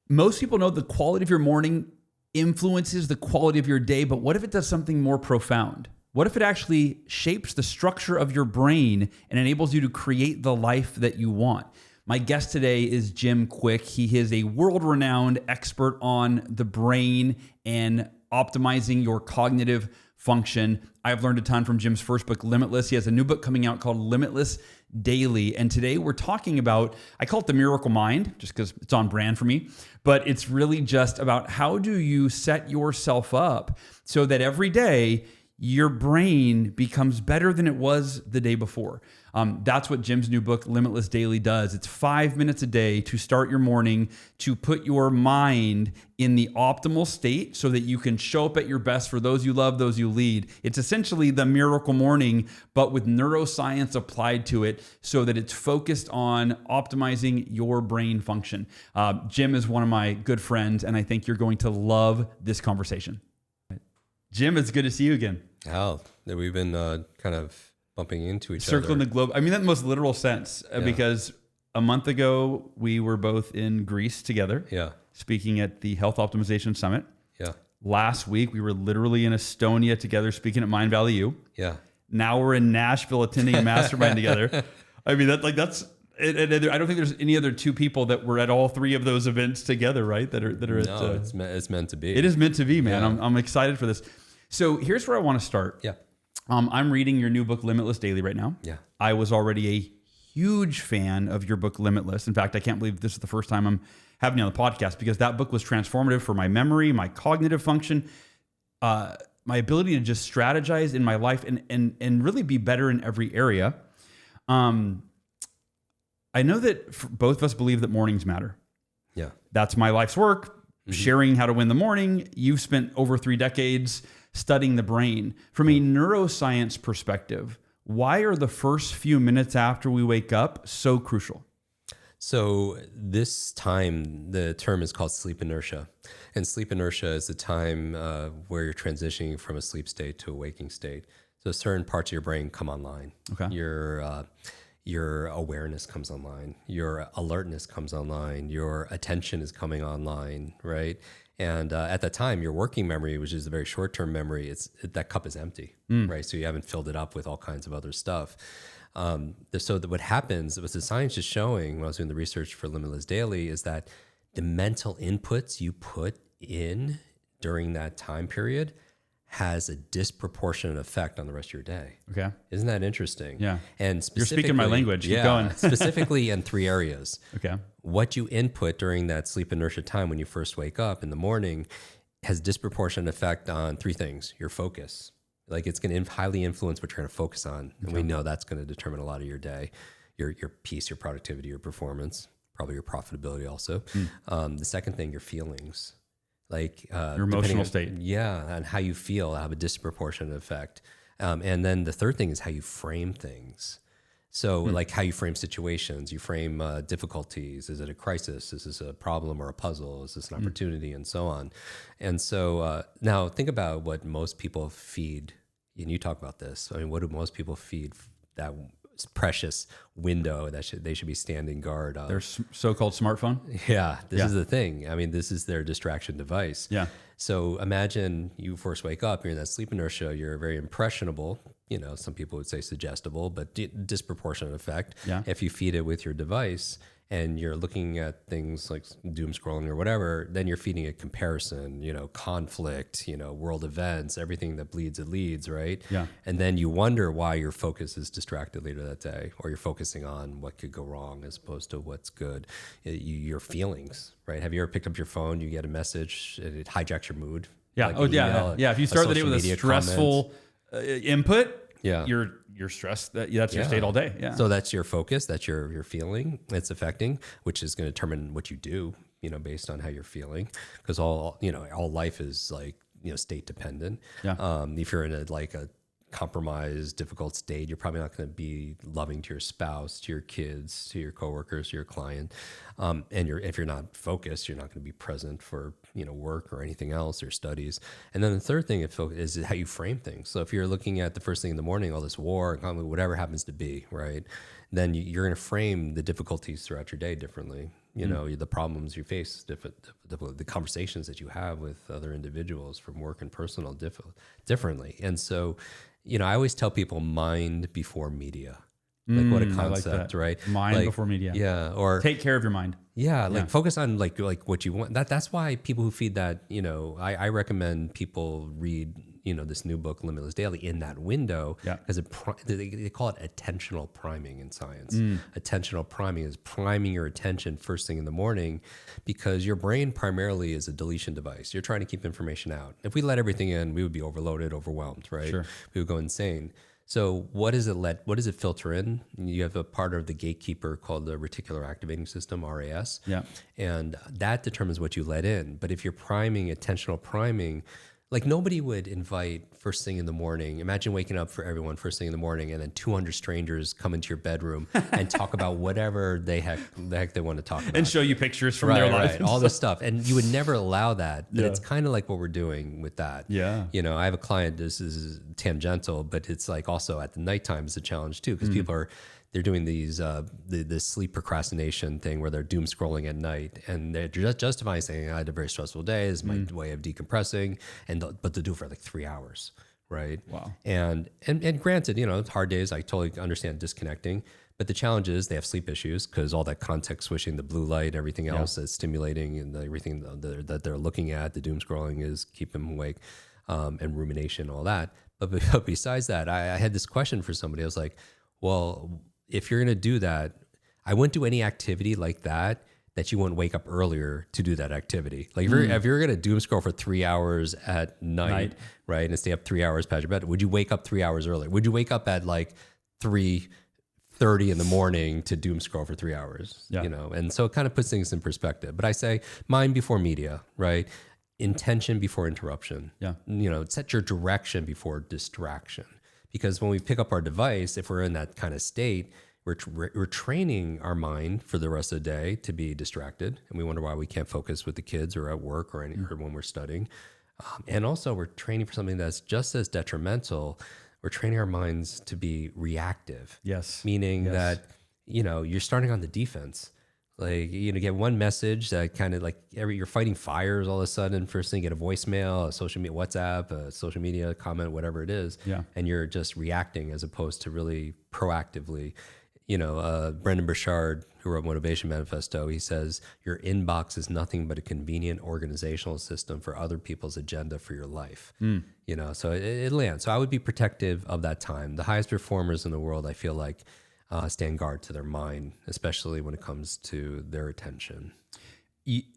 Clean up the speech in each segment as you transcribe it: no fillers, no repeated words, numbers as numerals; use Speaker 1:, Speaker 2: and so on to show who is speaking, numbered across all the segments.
Speaker 1: Most people know the quality of your morning influences the quality of your day, but what if it does something more profound? What if it actually shapes the structure of your brain and enables you to create the life that you want? My guest today is Jim Kwik. He is a world-renowned expert on the brain and optimizing your cognitive function. I've learned a ton from Jim's first book, Limitless. He has a new book coming out called Limitless Daily. And today we're talking about, I call it the miracle mind, just because it's on brand for me, but it's really just about how do you set yourself up so that every day your brain becomes better than it was the day before. That's what Jim's new book, Limitless Daily, does. It's 5 minutes a day to start your morning, to put your mind in the optimal state so that you can show up at your best for those you love, those you lead. It's essentially the miracle morning, but with neuroscience applied to it so that it's focused on optimizing your brain function. Jim is one of my good friends, and I think you're going to love this conversation. Jim, it's good to see you again.
Speaker 2: Oh, we've been kind of bumping into each other.
Speaker 1: Circling the globe. I mean that in the most literal sense, because a month ago we were both in Greece together, speaking at the Health Optimization Summit.
Speaker 2: Yeah.
Speaker 1: Last week we were literally in Estonia together, speaking at Mind Valley U.
Speaker 2: Yeah.
Speaker 1: Now we're in Nashville attending a mastermind together. I mean that's. I don't think there's any other two people that were at all three of those events together, right? That are.
Speaker 2: No, it's meant to be.
Speaker 1: It is meant to be, man. Yeah. I'm excited for this. So here's where I want to start.
Speaker 2: Yeah.
Speaker 1: I'm reading your new book, Limitless Daily, right now.
Speaker 2: Yeah.
Speaker 1: I was already a huge fan of your book, Limitless. In fact, I can't believe this is the first time I'm having you on the podcast because that book was transformative for my memory, my cognitive function, my ability to just strategize in my life and really be better in every area. I know that both of us believe that mornings matter.
Speaker 2: Yeah.
Speaker 1: That's my life's work, sharing how to win the morning. You've spent over 3 decades studying the brain. From a neuroscience perspective, why are the first few minutes after we wake up so crucial?
Speaker 2: So this time, the term is called sleep inertia. And sleep inertia is the time where you're transitioning from a sleep state to a waking state. So certain parts of your brain come online.
Speaker 1: Okay.
Speaker 2: Your awareness comes online, your alertness comes online, your attention is coming online, right? And at that time, your working memory, which is a very short-term memory, that cup is empty, right? So you haven't filled it up with all kinds of other stuff. So what happens, what the science is showing when I was doing the research for Limitless Daily, is that the mental inputs you put in during that time period has a disproportionate effect on the rest of your day.
Speaker 1: Okay.
Speaker 2: Isn't that interesting?
Speaker 1: Yeah.
Speaker 2: And
Speaker 1: you're speaking my language. Keep going.
Speaker 2: Specifically in 3 areas.
Speaker 1: Okay.
Speaker 2: What you input during that sleep inertia time when you first wake up in the morning has disproportionate effect on 3 things. Your focus. Like it's going to highly influence what you're going to focus on. And we know that's going to determine a lot of your day, your peace, your productivity, your performance, probably your profitability also. The second thing, your feelings. Like
Speaker 1: your emotional state.
Speaker 2: Yeah, and how you feel have a disproportionate effect. And then the third thing is how you frame things. So like how you frame situations, you frame difficulties. Is it a crisis? Is this a problem or a puzzle? Is this an opportunity? And so on. And so now think about what most people feed, and you talk about this. I mean, what do most people feed that precious window that they should be standing guard of?
Speaker 1: Their so-called smartphone?
Speaker 2: Yeah, this is the thing. I mean, this is their distraction device.
Speaker 1: Yeah.
Speaker 2: So imagine you first wake up, you're in that sleep inertia, you're very impressionable. You know, some people would say suggestible, but disproportionate effect.
Speaker 1: Yeah.
Speaker 2: If you feed it with your device and you're looking at things like doom scrolling or whatever, then you're feeding it comparison, conflict, world events, everything that bleeds, it leads, right?
Speaker 1: Yeah.
Speaker 2: And then you wonder why your focus is distracted later that day, or you're focusing on what could go wrong as opposed to what's good. Your feelings, right? Have you ever picked up your phone, you get a message, it hijacks your mood?
Speaker 1: Yeah.
Speaker 2: Like
Speaker 1: Yeah. If you start the day with a stressful input, you're stressed. That's your state all day. Yeah.
Speaker 2: So that's your focus. That's your feeling. It's affecting, which is going to determine what you do. Based on how you're feeling, because all life is like state dependent.
Speaker 1: Yeah.
Speaker 2: If you're in a compromised, difficult state, you're probably not going to be loving to your spouse, to your kids, to your coworkers, to your client. And if you're not focused, you're not going to be present for work or anything else or studies. And then the third thing is how you frame things. So if you're looking at the first thing in the morning, all this war, whatever happens to be, right? Then you're going to frame the difficulties throughout your day differently. you know, the problems you face, the conversations that you have with other individuals from work and personal differently. And so, you know, I always tell people mind before media. Like what a concept, right?
Speaker 1: Mind
Speaker 2: like,
Speaker 1: before media.
Speaker 2: Yeah. Or
Speaker 1: take care of your mind.
Speaker 2: Yeah. Like focus on like what you want. That's why people who feed that, you know, I recommend people read, you know, this new book, Limitless Daily, in that window.
Speaker 1: Yeah.
Speaker 2: Because they call it attentional priming in science. Attentional priming is priming your attention first thing in the morning, because your brain primarily is a deletion device. You're trying to keep information out. If we let everything in, we would be overloaded, overwhelmed, right?
Speaker 1: Sure.
Speaker 2: We would go insane. So what does it filter in? You have a part of the gatekeeper called the reticular activating system, RAS.
Speaker 1: Yeah.
Speaker 2: And that determines what you let in. But if you're priming, attentional priming, like nobody would invite first thing in the morning. Imagine waking up for everyone first thing in the morning and then 200 strangers come into your bedroom and talk about whatever the heck they want to talk about.
Speaker 1: And show you pictures from their life.
Speaker 2: Right, all this stuff. And you would never allow that. But it's kind of like what we're doing with that.
Speaker 1: Yeah.
Speaker 2: You know, I have a client, this is tangential, but it's like also at the nighttime is a challenge too, because people they're doing these the sleep procrastination thing where they're doom scrolling at night, and they're just justifying saying I had a very stressful day. This is my way of decompressing, but they'll do it for like 3 hours, right?
Speaker 1: Wow.
Speaker 2: And granted, you know, hard days, I totally understand disconnecting, but the challenge is they have sleep issues because all that context switching, the blue light, everything else that's stimulating, and everything that they're looking at, the doom scrolling is keeping them awake, and rumination, all that. But besides that, I had this question for somebody. I was like, well, if you're going to do that, I wouldn't do any activity like that you wouldn't wake up earlier to do that activity. Like if you're going to doom scroll for 3 hours at night, right, and stay up 3 hours past your bed, would you wake up 3 hours earlier? Would you wake up at like 3:30 in the morning to doom scroll for 3 hours?
Speaker 1: Yeah.
Speaker 2: You know, and so it kind of puts things in perspective. But I say mind before media, right? Intention before interruption.
Speaker 1: Yeah.
Speaker 2: You know, set your direction before distraction. Because when we pick up our device, if we're in that kind of state, we're training our mind for the rest of the day to be distracted, and we wonder why we can't focus with the kids or at work or when we're studying. And also, we're training for something that's just as detrimental. We're training our minds to be reactive.
Speaker 1: Yes.
Speaker 2: Meaning that, you know, you're starting on the defense. Like, you know, get one message that kind of like you're fighting fires all of a sudden. First thing, you get a voicemail, a social media, WhatsApp, a social media comment, whatever it is.
Speaker 1: Yeah.
Speaker 2: And you're just reacting as opposed to really proactively. You know, Brendan Burchard, who wrote Motivation Manifesto, he says, your inbox is nothing but a convenient organizational system for other people's agenda for your life. You know, so it lands. So I would be protective of that time. The highest performers in the world, I feel like, stand guard to their mind, especially when it comes to their attention.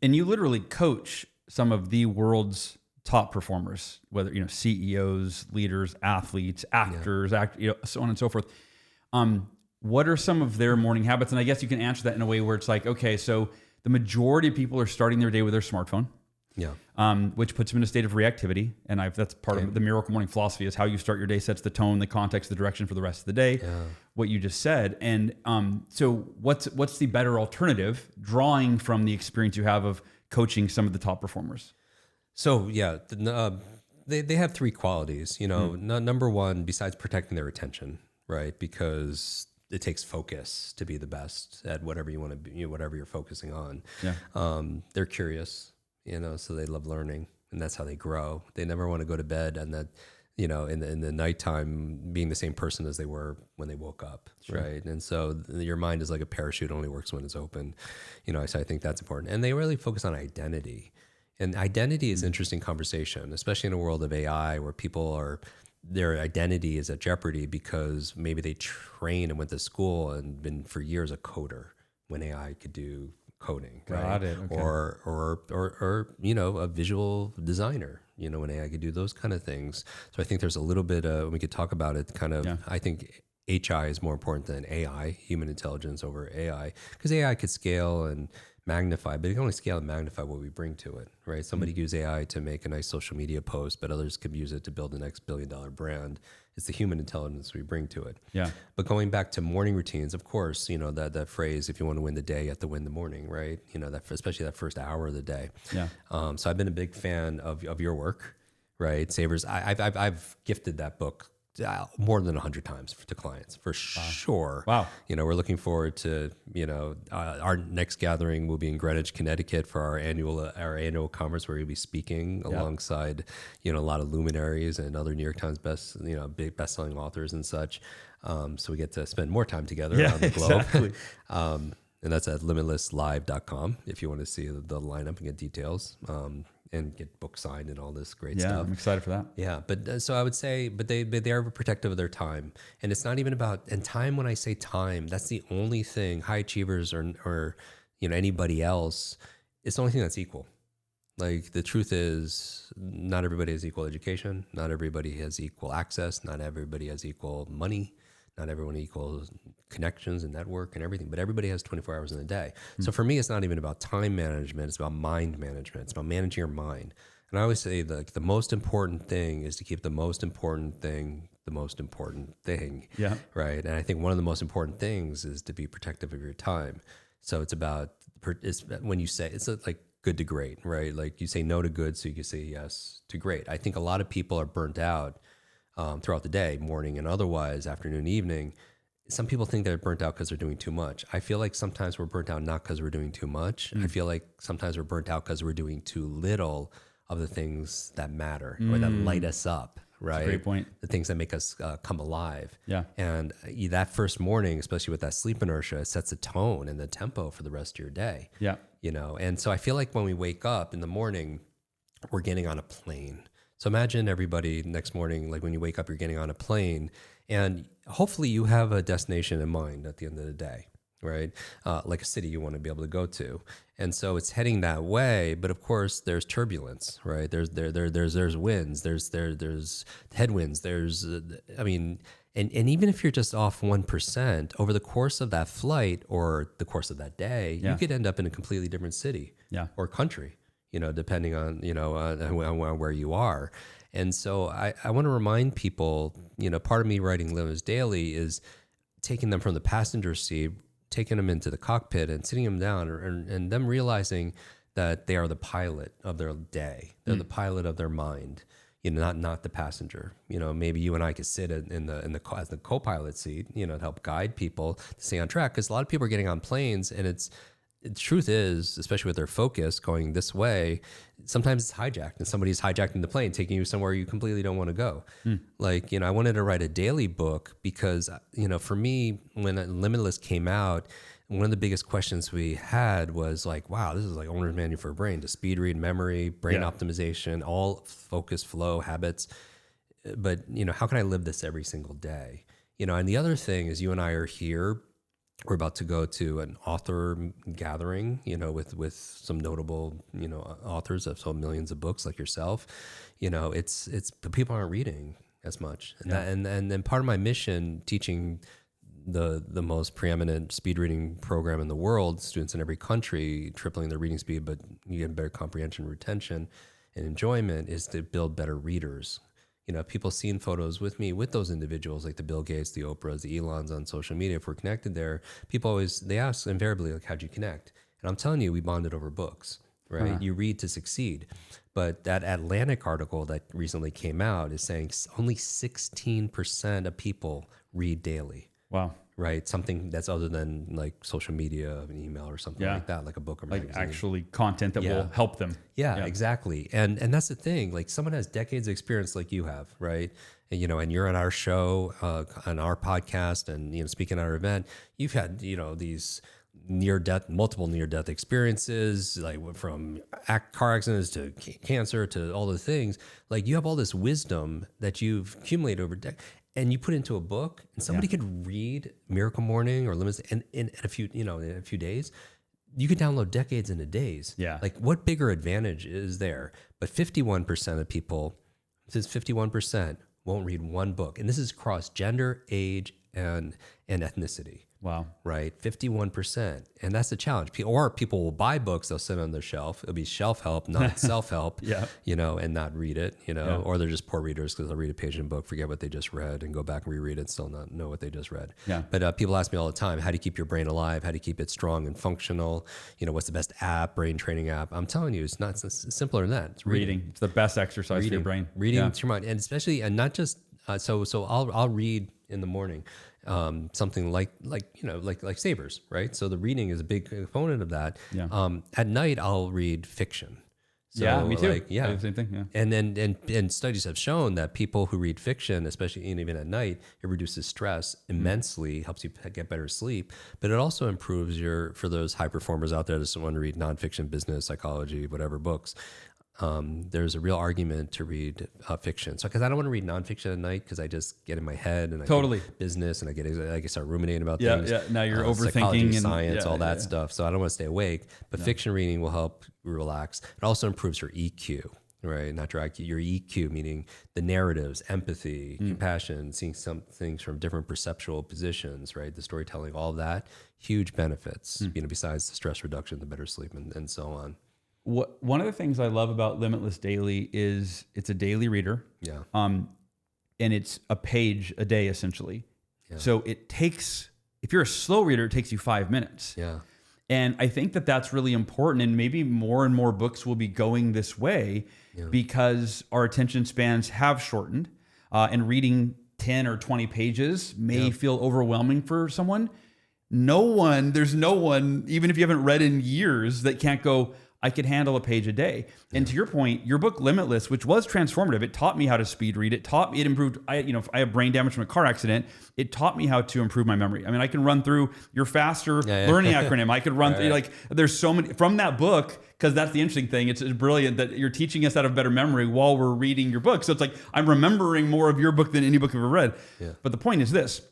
Speaker 1: And you literally coach some of the world's top performers, whether, you know, CEOs, leaders, athletes, actors, you know, so on and so forth. What are some of their morning habits? And I guess you can answer that in a way where it's like, okay, so the majority of people are starting their day with their smartphone.
Speaker 2: Yeah.
Speaker 1: Which puts them in a state of reactivity. And that's part of the Miracle Morning philosophy, is how you start your day sets the tone, the context, the direction for the rest of the day, what you just said. And so what's the better alternative, drawing from the experience you have of coaching some of the top performers?
Speaker 2: So, yeah, they have three qualities. You know, number one, besides protecting their attention, right? Because it takes focus to be the best at whatever you want to be, you know, whatever you're focusing on. Yeah. They're curious. You know, so they love learning, and that's how they grow. They never want to go to bed and that, you know, in the nighttime being the same person as they were when they woke up, right? And so your mind is like a parachute, only works when it's open. You know, so I think that's important. And they really focus on identity. And identity is an interesting conversation, especially in a world of AI where their identity is at jeopardy because maybe they trained and went to school and been for years a coder when AI could do coding, right?
Speaker 1: Got it. Okay.
Speaker 2: Or you know, a visual designer, you know, when AI could do those kind of things. So I think there's a little bit we could talk about it kind of, I think HI is more important than AI, human intelligence over AI, because AI could scale and magnify, but it can only scale and magnify what we bring to it, right? Somebody could use AI to make a nice social media post, but others could use it to build the next billion-dollar brand. It's the human intelligence we bring to it. Yeah. But going back to morning routines, of course, you know, that phrase, if you want to win the day, you have to win the morning, right? You know, that especially that first hour of the day. Yeah. So I've been a big fan of your work, right? Savers. I've gifted that book more than 100 times to clients for sure.
Speaker 1: Wow.
Speaker 2: We're looking forward to, our next gathering will be in Greenwich, Connecticut for our annual conference where we'll be speaking alongside, a lot of luminaries and other New York Times big best-selling authors and such. So we get to spend more time together around the globe.
Speaker 1: Exactly.
Speaker 2: And that's at limitlesslive.com if you want to see the lineup and get details. And get book signed and all this great stuff.
Speaker 1: I'm excited for that.
Speaker 2: Yeah, but so I would say, but they are protective of their time, and it's not even about and time. When I say time, that's the only thing high achievers or anybody else. It's the only thing that's equal. Like the truth is, not everybody has equal education. Not everybody has equal access. Not everybody has equal money. Not everyone equals connections and network and everything, but everybody has 24 hours in a day. So for me, it's not even about time management. It's about mind management. It's about managing your mind. And I always say that the most important thing is to keep the most important thing the most important thing.
Speaker 1: Yeah.
Speaker 2: Right. And I think one of the most important things is to be protective of your time. So it's about, when you say, it's like good to great, right? Like you say no to good so you can say yes to great. I think a lot of people are burnt out throughout the day, morning and otherwise, afternoon, evening. Some people think they're burnt out because they're doing too much. I feel like sometimes we're burnt out not because we're doing too much. I feel like sometimes we're burnt out because we're doing too little of the things that matter or that light us up, right?
Speaker 1: That's a great point.
Speaker 2: The things that make us come alive.
Speaker 1: Yeah.
Speaker 2: And that first morning, especially with that sleep inertia, sets a tone and the tempo for the rest of your day.
Speaker 1: Yeah.
Speaker 2: And so I feel like when we wake up in the morning, we're getting on a plane. So imagine everybody next morning, like when you wake up, you're getting on a plane and hopefully you have a destination in mind at the end of the day, right? Like a city you want to be able to go to. And so it's heading that way, but of course there's turbulence, right? There's winds, there's headwinds, and even if you're just off 1% over the course of that flight or the course of that day, you could end up in a completely different city or country. Depending on, on where you are. And so I want to remind people, part of me writing Limitless Daily is taking them from the passenger seat, taking them into the cockpit and sitting them down and them realizing that they are the pilot of their day. They're the pilot of their mind, not the passenger. Maybe you and I could sit in the co-pilot seat, to help guide people to stay on track. Because a lot of people are getting on planes and the truth is, especially with their focus going this way, sometimes it's hijacked and somebody's hijacking the plane, taking you somewhere you completely don't want to go. Like, I wanted to write a daily book because, for me, when Limitless came out, one of the biggest questions we had was like, wow, this is like owner's manual for a brain, to speed read, memory, brain optimization, all focus, flow, habits. But, how can I live this every single day? And the other thing is you and I are here. We're about to go to an author gathering, with some notable, authors of so millions of books like yourself. But people aren't reading as much, and then part of my mission, teaching the most preeminent speed reading program in the world, students in every country, tripling their reading speed, but you get better comprehension, retention, and enjoyment, is to build better readers. People seeing photos with me, with those individuals like the Bill Gates, the Oprahs, the Elons on social media, if we're connected there, they ask invariably, like, how'd you connect? And I'm telling you, we bonded over books, right? You read to succeed. But that Atlantic article that recently came out is saying only 16% of people read daily.
Speaker 1: Wow.
Speaker 2: Right? Something that's other than like social media, an email or something like that, like a book or magazine.
Speaker 1: Like actually content that will help them.
Speaker 2: Yeah, exactly. And that's the thing. Like someone has decades of experience like you have, right? And, and you're on our show, on our podcast, and speaking at our event. You've had these multiple near-death experiences, like from car accidents to cancer to all the things. Like you have all this wisdom that you've accumulated over decades. And you put into a book, and somebody could read Miracle Morning or Limitless, and in a few days, you could download decades into days. Yeah. Like what bigger advantage is there? But 51% of people, this is 51%, won't read one book. And this is across gender, age, and ethnicity. Wow. Right? 51%. And that's the challenge. Or people will buy books, they'll sit on their shelf. It'll be shelf help, not self-help, and not read it, or they're just poor readers because they'll read a page in a book, forget what they just read, and go back and reread it and still not know what they just read. Yeah. But people ask me all the time, how do you keep your brain alive? How do you keep it strong and functional? What's the best brain training app? I'm telling you, it's simpler than that. It's reading.
Speaker 1: It's the best exercise for your brain.
Speaker 2: Reading to your mind. And especially, and not just So I'll read in the morning, something like Savers, right? So the reading is a big component of that.
Speaker 1: Yeah.
Speaker 2: At night I'll read fiction. So
Speaker 1: Yeah, me too.
Speaker 2: Like, yeah,
Speaker 1: I do the same thing. Yeah.
Speaker 2: And studies have shown that people who read fiction, especially even at night, it reduces stress immensely, helps you get better sleep, but it also improves for those high performers out there that just want to read nonfiction, business, psychology, whatever books. There's a real argument to read fiction. So, because I don't want to read nonfiction at night because I just get in my head and I
Speaker 1: Totally
Speaker 2: get business and I get start ruminating about
Speaker 1: yeah,
Speaker 2: things.
Speaker 1: Yeah. Now you're
Speaker 2: Psychology,
Speaker 1: overthinking and
Speaker 2: science, all that
Speaker 1: yeah.
Speaker 2: stuff. So I don't want to stay awake. But fiction reading will help relax. It also improves your EQ. Right, not your IQ, your EQ, meaning the narratives, empathy, compassion, seeing some things from different perceptual positions, right? The storytelling, all that, huge benefits. Besides the stress reduction, the better sleep, and so on.
Speaker 1: One of the things I love about Limitless Daily is it's a daily reader.
Speaker 2: Yeah.
Speaker 1: And it's a page a day essentially.
Speaker 2: Yeah.
Speaker 1: So it takes, if you're a slow reader, it takes you 5 minutes.
Speaker 2: Yeah.
Speaker 1: And I think that that's really important. And maybe more and more books will be going this way because our attention spans have shortened, and reading 10 or 20 pages may feel overwhelming for someone. There's no one, even if you haven't read in years, that can't go, I could handle a page a day. And to your point, your book Limitless, which was transformative, it taught me how to speed read. It improved. I have brain damage from a car accident. It taught me how to improve my memory. I mean, I can run through your faster learning acronym. I could run through there's so many from that book, because that's the interesting thing. It's brilliant that you're teaching us how to have better memory while we're reading your book. So it's like I'm remembering more of your book than any book I've ever read. Yeah. But the point is this.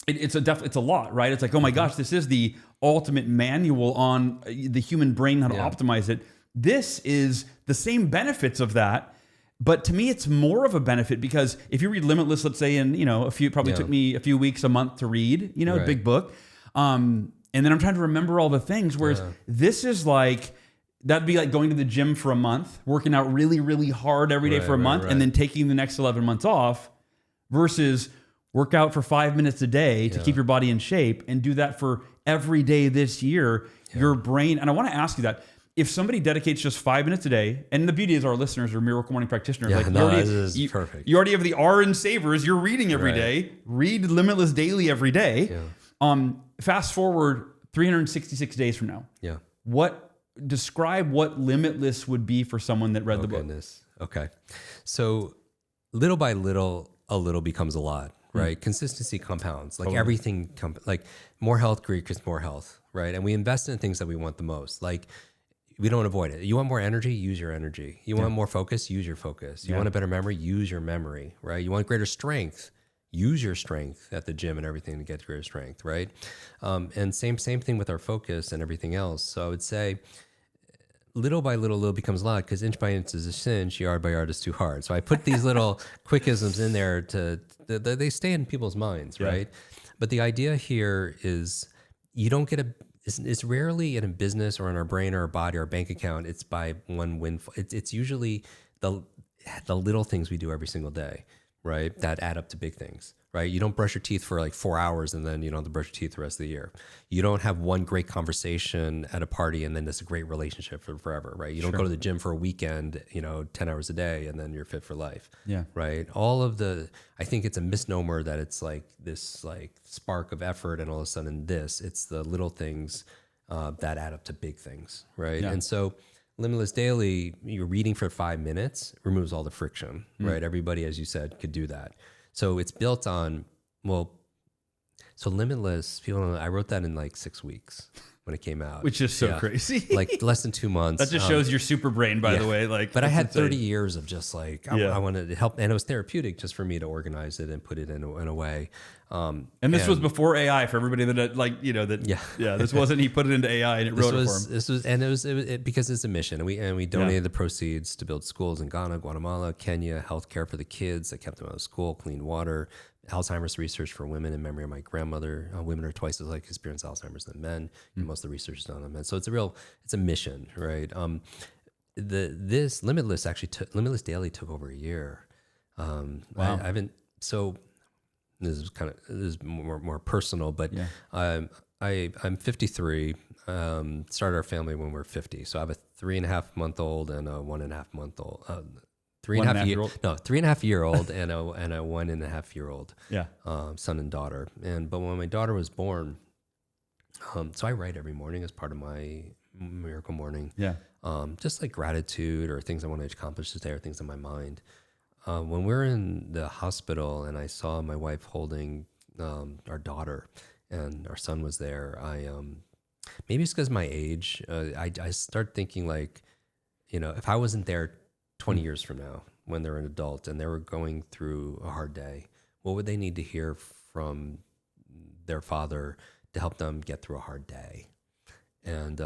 Speaker 1: It's a lot, right? It's like, oh my gosh, this is the ultimate manual on the human brain, how to optimize it. This is the same benefits of that, but to me, it's more of a benefit because if you read Limitless, let's say took me a few weeks, a month to read, a big book. And then I'm trying to remember all the things, whereas this is like, that'd be like going to the gym for a month, working out really, really hard every day for a month, and then taking the next 11 months off versus work out for 5 minutes a day to keep your body in shape and do that for every day this year. Your brain, and I want to ask you that, if somebody dedicates just 5 minutes a day, and the beauty is our listeners are Miracle Morning practitioners.
Speaker 2: This is perfect.
Speaker 1: You already have the R in Savers. You're reading every day. Read Limitless Daily every day. Yeah. Fast forward 366 days from now. Yeah. Describe what Limitless would be for someone that read the book. Goodness.
Speaker 2: Okay. So little by little, a little becomes a lot. Right, consistency compounds. Like everything, like more health creates more health. Right, and we invest in things that we want the most. Like we don't avoid it. You want more energy? Use your energy. You want more focus? Use your focus. You want a better memory? Use your memory. Right. You want greater strength? Use your strength at the gym and everything to get greater strength. Right, and same thing with our focus and everything else. So I would say, little by little becomes a lot, because inch by inch is a cinch, yard by yard is too hard. So I put these little quickisms in there they stay in people's minds, right? But the idea here is you don't get it's rarely in a business or in our brain or our body or our bank account. It's by one windfall. It's usually the little things we do every single day, right? That add up to big things, right? You don't brush your teeth for like 4 hours and then you don't have to brush your teeth the rest of the year. You don't have one great conversation at a party and then it's a great relationship for forever, right? You don't go to the gym for a weekend, 10 hours a day and then you're fit for life, right? I think it's a misnomer that it's like this like spark of effort and all of a sudden it's the little things that add up to big things, right? And so Limitless Daily, you're reading for 5 minutes, removes all the friction, right? Everybody, as you said, could do that. So it's built on, so Limitless, people don't know, I wrote that in like 6 weeks when it came out.
Speaker 1: Which is so crazy.
Speaker 2: Like less than 2 months.
Speaker 1: That just shows your super brain, by the way. But
Speaker 2: I had 30 years of just like, I wanted to help. And it was therapeutic just for me to organize it and put it in a way.
Speaker 1: And this was before AI for everybody this wasn't, he put it into AI and it wrote it for him.
Speaker 2: It was because it's a mission. And we donated the proceeds to build schools in Ghana, Guatemala, Kenya, healthcare for the kids that kept them out of school, clean water, Alzheimer's research for women in memory of my grandmother. Women are twice as likely to experience Alzheimer's than men. Most of the research is done on men. So it's a mission, right? This Limitless Limitless Daily took over a year. Wow. This is more personal, but I'm 53. Started our family when we were 50. So I have a 3.5-month-old and a 1.5-month-old 3.5-year-old and a 1.5-year-old.
Speaker 1: Yeah.
Speaker 2: Son and daughter. But when my daughter was born, so I write every morning as part of my miracle morning.
Speaker 1: Yeah.
Speaker 2: Just like gratitude or things I want to accomplish today or things in my mind. When we were in the hospital and I saw my wife holding our daughter and our son was there, maybe it's because my age, I start thinking like, if I wasn't there 20 years from now when they're an adult and they were going through a hard day, what would they need to hear from their father to help them get through a hard day? And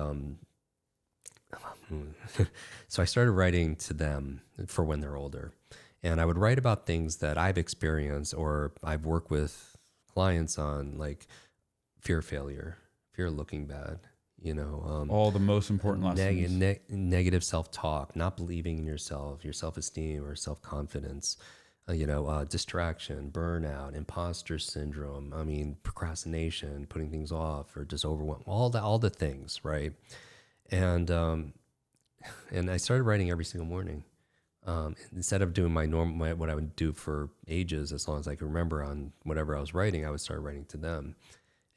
Speaker 2: so I started writing to them for when they're older. And I would write about things that I've experienced or I've worked with clients on, like fear of failure, fear of looking bad,
Speaker 1: all the most important lessons.
Speaker 2: Negative self-talk, not believing in yourself, your self-esteem or self-confidence, distraction, burnout, imposter syndrome. Procrastination, putting things off or just overwhelm, all the things, right? And I started writing every single morning. Instead of doing what I would do for ages, as long as I could remember on whatever I was writing, I would start writing to them.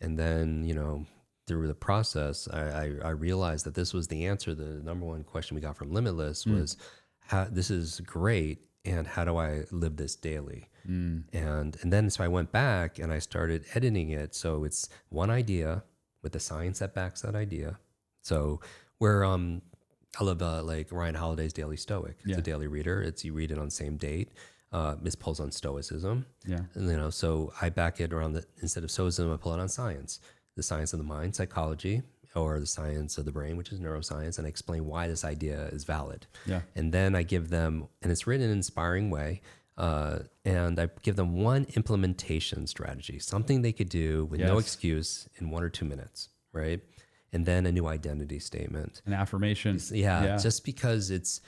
Speaker 2: And then, through the process, I realized that this was the answer. The number one question we got from Limitless was, this is great. And how do I live this daily? And then, so I went back and I started editing it. So it's one idea with the science that backs that idea. So where, I love like Ryan Holiday's Daily Stoic. It's a daily reader. You read it on the same date. It's pulls on Stoicism. Yeah. And, so I back it around instead of Stoicism, I pull it on science, the science of the mind, psychology, or the science of the brain, which is neuroscience, and I explain why this idea is valid. Yeah. And then I give them, and it's written in an inspiring way, and I give them one implementation strategy, something they could do with no excuse in 1 or 2 minutes, right? And then a new identity statement,
Speaker 1: an affirmation.
Speaker 2: Yeah. Just because it's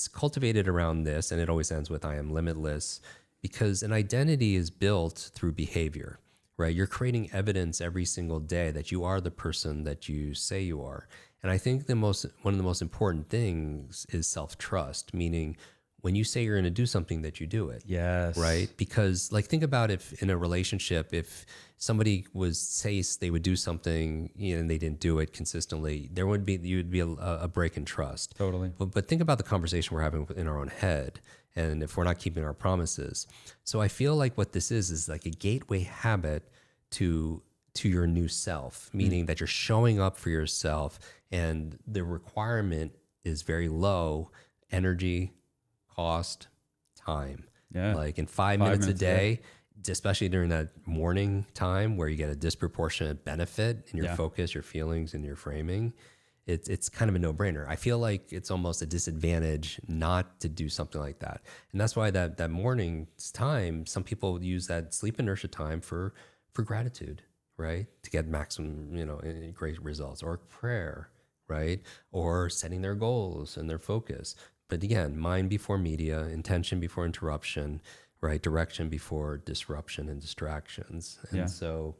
Speaker 2: cultivated around this, and it always ends with "I am limitless," because an identity is built through behavior, right? You're creating evidence every single day that you are the person that you say you are. And I think one of the most important things is self-trust, meaning when you say you're going to do something, that you do it. Yes. Right? Because like, think about if in a relationship, if somebody say they would do something, and they didn't do it consistently, you'd be a break in trust. Totally. But think about the conversation we're having in our own head, and if we're not keeping our promises. So I feel like what this is like a gateway habit to your new self, meaning that you're showing up for yourself, and the requirement is very low: energy, cost, time. Yeah. Like in 5 minutes a day, especially during that morning time where you get a disproportionate benefit in your focus, your feelings, and your framing, it's kind of a no-brainer. I feel like it's almost a disadvantage not to do something like that. And that's why that morning's time, some people use that sleep inertia time for gratitude, right? To get maximum, great results, or prayer, right? Or setting their goals and their focus. But again, mind before media, intention before interruption, right? Direction before disruption and distractions. And so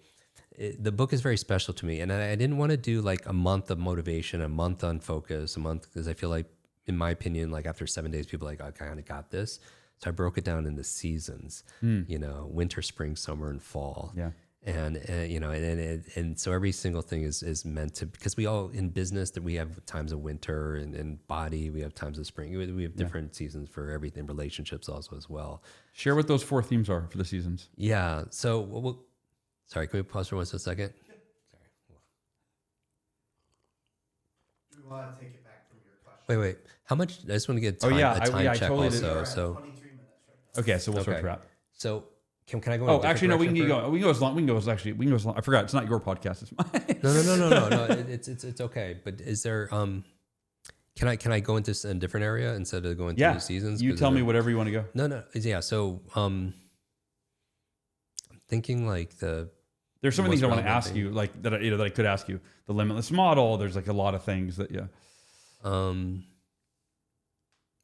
Speaker 2: the book is very special to me. And I didn't want to do like a month of motivation, a month on focus, a month, because I feel like, in my opinion, like after 7 days, people are like, I kind of got this. So I broke it down into seasons, winter, spring, summer, and fall. Yeah. And so every single thing is meant to, because we all in business that we have times of winter, and body, we have times of spring. We have different seasons for everything, relationships also as well.
Speaker 1: Share what those 4 themes are for the seasons.
Speaker 2: Yeah. So sorry, can we pause for 1 second? Sorry.
Speaker 3: Do we want to take it back from your question?
Speaker 2: Wait. How much? I just want to get a time check totally also. So
Speaker 3: 23 minutes right now.
Speaker 1: Okay, so we'll start wrap.
Speaker 2: So can I go?
Speaker 1: Oh, actually, no. We can keep going. We can go as long. We can go as long. I forgot. It's not your podcast. It's mine.
Speaker 2: No. It's okay. But is there? Can I go into a different area instead of going through the seasons?
Speaker 1: You tell me whatever you want to go.
Speaker 2: No. Yeah. So I'm thinking like
Speaker 1: there's so many things I want to ask you, like that I could ask you. The limitless model. There's like a lot of things that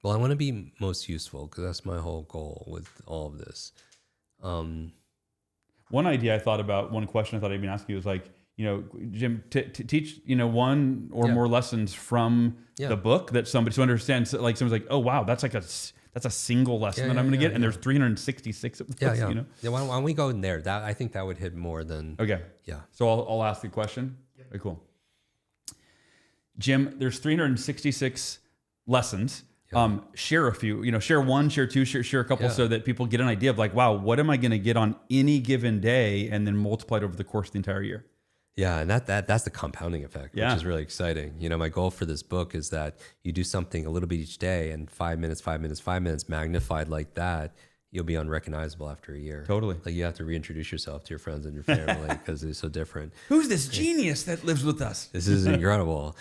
Speaker 2: Well, I want to be most useful because that's my whole goal with all of this.
Speaker 1: One idea I thought about, one question I thought I'd been asking you is like, Jim, to teach, one or more lessons from the book that somebody to understand. So like someone's like, oh wow, that's a single lesson that I'm going to get, and there's 366 of those.
Speaker 2: Yeah. Why don't we go in there? I think that would hit more than.
Speaker 1: Okay.
Speaker 2: Yeah.
Speaker 1: So I'll ask the question. Yep. Very cool. Jim, there's 366 lessons. Share a few, share one, share two, share a couple so that people get an idea of like, wow, what am I going to get on any given day, and then multiply it over the course of the entire year.
Speaker 2: Yeah, and that's the compounding effect, which is really exciting. My goal for this book is that you do something a little bit each day, and 5 minutes magnified like that, you'll be unrecognizable after a year.
Speaker 1: Totally.
Speaker 2: Like you have to reintroduce yourself to your friends and your family because it's so different.
Speaker 1: Who's this genius that lives with us?
Speaker 2: This is incredible.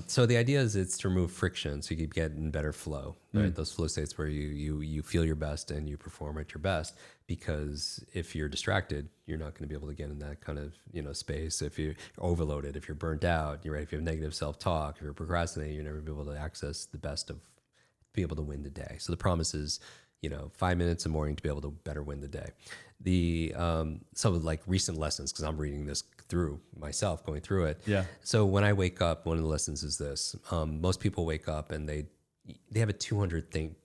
Speaker 2: So the idea is it's to remove friction so you can get in better flow, right? Those flow states where you feel your best and you perform at your best. Because if you're distracted, you're not going to be able to get in that kind of space. If you're overloaded, if you're burnt out, you're right. If you have negative self-talk, if you're procrastinating, you're never be able to access the best of be able to win the day. So the promise is 5 minutes in the morning to be able to better win the day. So like recent lessons, because I'm reading this through myself, going through it.
Speaker 1: Yeah.
Speaker 2: So when I wake up, one of the lessons is this: most people wake up and they have a 200 thing.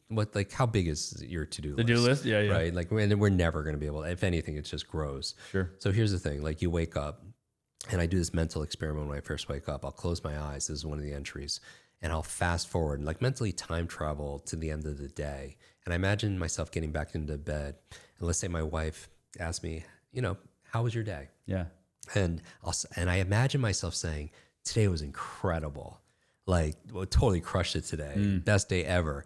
Speaker 2: How big is your to-do list?
Speaker 1: The to-do list? Yeah.
Speaker 2: Right. And we're never going to be able to, if anything, it just grows.
Speaker 1: Sure.
Speaker 2: So here's the thing, you wake up, and I do this mental experiment when I first wake up. I'll close my eyes. This is one of the entries. And I'll fast forward and mentally time travel to the end of the day. And I imagine myself getting back into bed. And let's say my wife asked me, how was your day?
Speaker 1: Yeah.
Speaker 2: And I imagine myself saying, today was incredible. Totally crushed it today. Best day ever.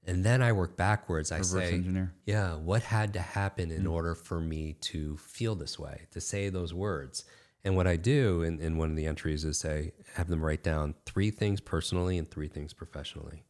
Speaker 2: And then I work backwards. I say,
Speaker 1: engineer.
Speaker 2: Yeah, what had to happen in order for me to feel this way, to say those words? And what I do in one of the entries is have them write down 3 things personally and 3 things professionally.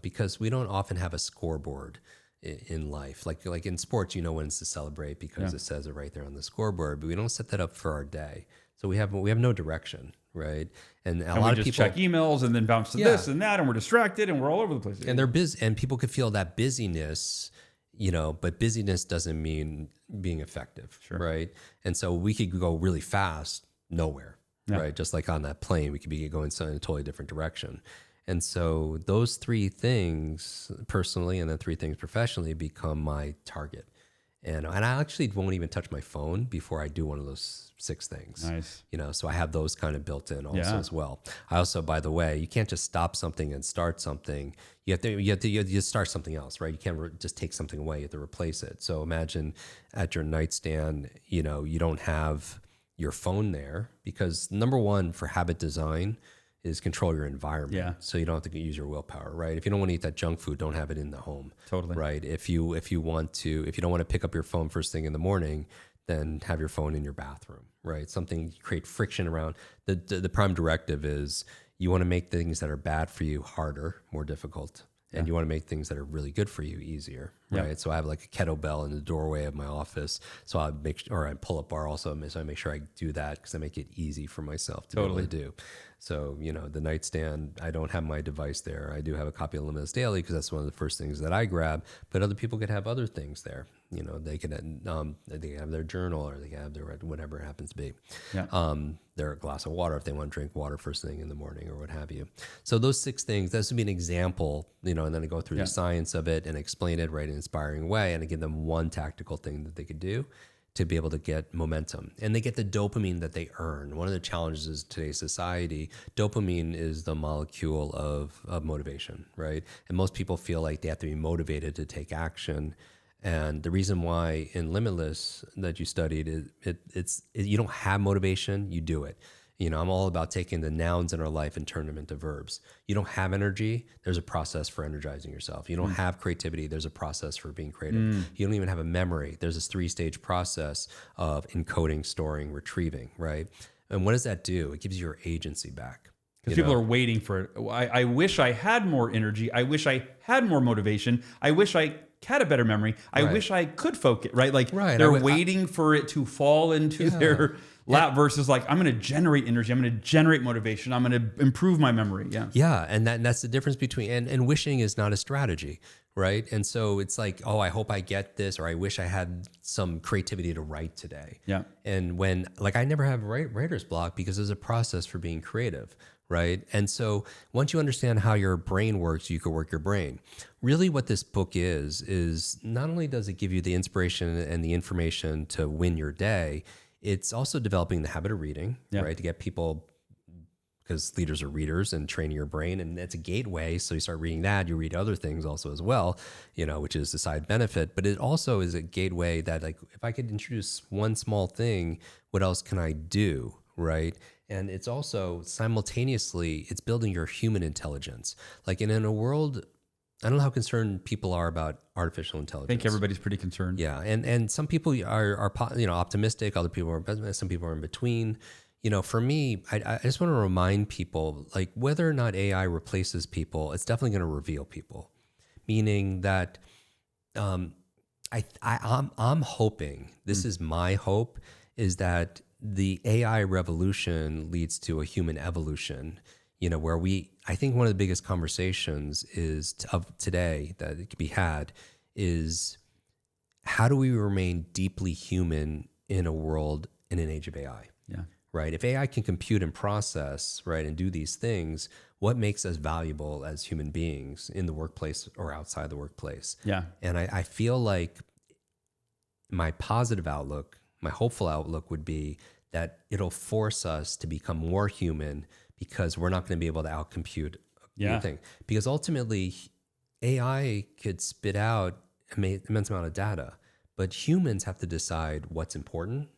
Speaker 2: Because we don't often have a scoreboard in life. Like in sports, when it's to celebrate because it says it right there on the scoreboard, but we don't set that up for our day. So we have no direction, right? And a lot of people
Speaker 1: check emails and then bounce to this and that, and we're distracted and we're all over the place.
Speaker 2: And they're busy, and people could feel that busyness, but busyness doesn't mean being effective, right? And so we could go really fast, nowhere, right? Just like on that plane, we could be going in a totally different direction. And so those 3 things personally and then 3 things professionally become my target. And I actually won't even touch my phone before I do one of those 6 things.
Speaker 1: Nice.
Speaker 2: So I have those kind of built in also as well. I also, by the way, you can't just stop something and start something. You have to start something else, right? You can't just take something away. You have to replace it. So imagine at your nightstand, you don't have your phone there because number 1 for habit design is control your environment. So you don't have to use your willpower, right? If you don't want to eat that junk food, don't have it in the home.
Speaker 1: Totally.
Speaker 2: Right. If you don't want to pick up your phone first thing in the morning, then have your phone in your bathroom, right? Something create friction around. The prime directive is you want to make things that are bad for you harder, more difficult. And you want to make things that are really good for you easier, right? So I have a kettlebell in the doorway of my office. So I pull up bar also. So I make sure I do that because I make it easy for myself to be able to do. So, the nightstand, I don't have my device there. I do have a copy of Limitless Daily because that's one of the first things that I grab. But other people could have other things there. They could have their journal or they can have their whatever it happens to be. Their glass of water if they want to drink water first thing in the morning or what have you. So those 6 things, this would be an example, and then I go through the science of it and explain it right in an inspiring way. And I give them one tactical thing that they could do to be able to get momentum. And they get the dopamine that they earn. One of the challenges is today's society, dopamine is the molecule of motivation, right? And most people feel like they have to be motivated to take action. And the reason why in Limitless that you studied, you don't have motivation, you do it. I'm all about taking the nouns in our life and turn them into verbs. You don't have energy, there's a process for energizing yourself. You don't have creativity, there's a process for being creative. You don't even have a memory. There's this 3-stage process of encoding, storing, retrieving, right? And what does that do? It gives you your agency back.
Speaker 1: Because people are waiting for it. I wish I had more energy. I wish I had more motivation. I wish I had a better memory. I wish I could focus, right? They're waiting for it to fall into their versus like, I'm going to generate energy. I'm going to generate motivation. I'm going to improve my memory. Yeah.
Speaker 2: Yeah. And that's the difference between, and wishing is not a strategy, right? And so it's like, oh, I hope I get this, or I wish I had some creativity to write today.
Speaker 1: Yeah.
Speaker 2: And when, like, I never have writer's block because there's a process for being creative, right? And so once you understand how your brain works, you can work your brain. Really what this book is not only does it give you the inspiration and the information to win your day, it's also developing the habit of reading, right? To get people, because leaders are readers, and training your brain. And it's a gateway. So you start reading that, you read other things also as well, which is the side benefit. But it also is a gateway that, like, if I could introduce one small thing, what else can I do, right? And it's also simultaneously, it's building your human intelligence. Like in a world, I don't know how concerned people are about artificial intelligence.
Speaker 1: I think everybody's pretty concerned.
Speaker 2: Yeah. And some people are optimistic. Other people are pessimistic. Some people are in between. For me, I just want to remind people, like, whether or not AI replaces people, it's definitely going to reveal people. Meaning that I'm hoping, this is my hope, is that the AI revolution leads to a human evolution, where I think one of the biggest conversations of today that it could be had is, how do we remain deeply human in a world in an age of AI?
Speaker 1: Yeah.
Speaker 2: Right. If AI can compute and process, right, and do these things, what makes us valuable as human beings in the workplace or outside the workplace?
Speaker 1: Yeah.
Speaker 2: And I feel like my positive outlook, my hopeful outlook would be that it'll force us to become more human, because we're not going to be able to outcompute anything. Because ultimately, AI could spit out an immense amount of data, but humans have to decide what's important.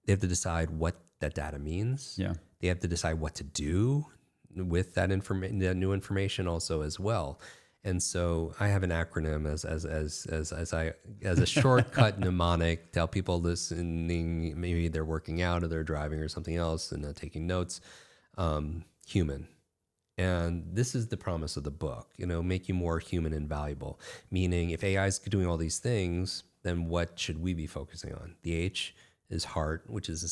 Speaker 2: They have to decide what that data means.
Speaker 1: Yeah.
Speaker 2: They have to decide what to do with that new information also as well. And so I have an acronym as a shortcut mnemonic to help people listening. Maybe they're working out or they're driving or something else and taking notes. Human. And this is the promise of the book, make you more human and valuable. Meaning, if AI is doing all these things, then what should we be focusing on? The H is heart, which is a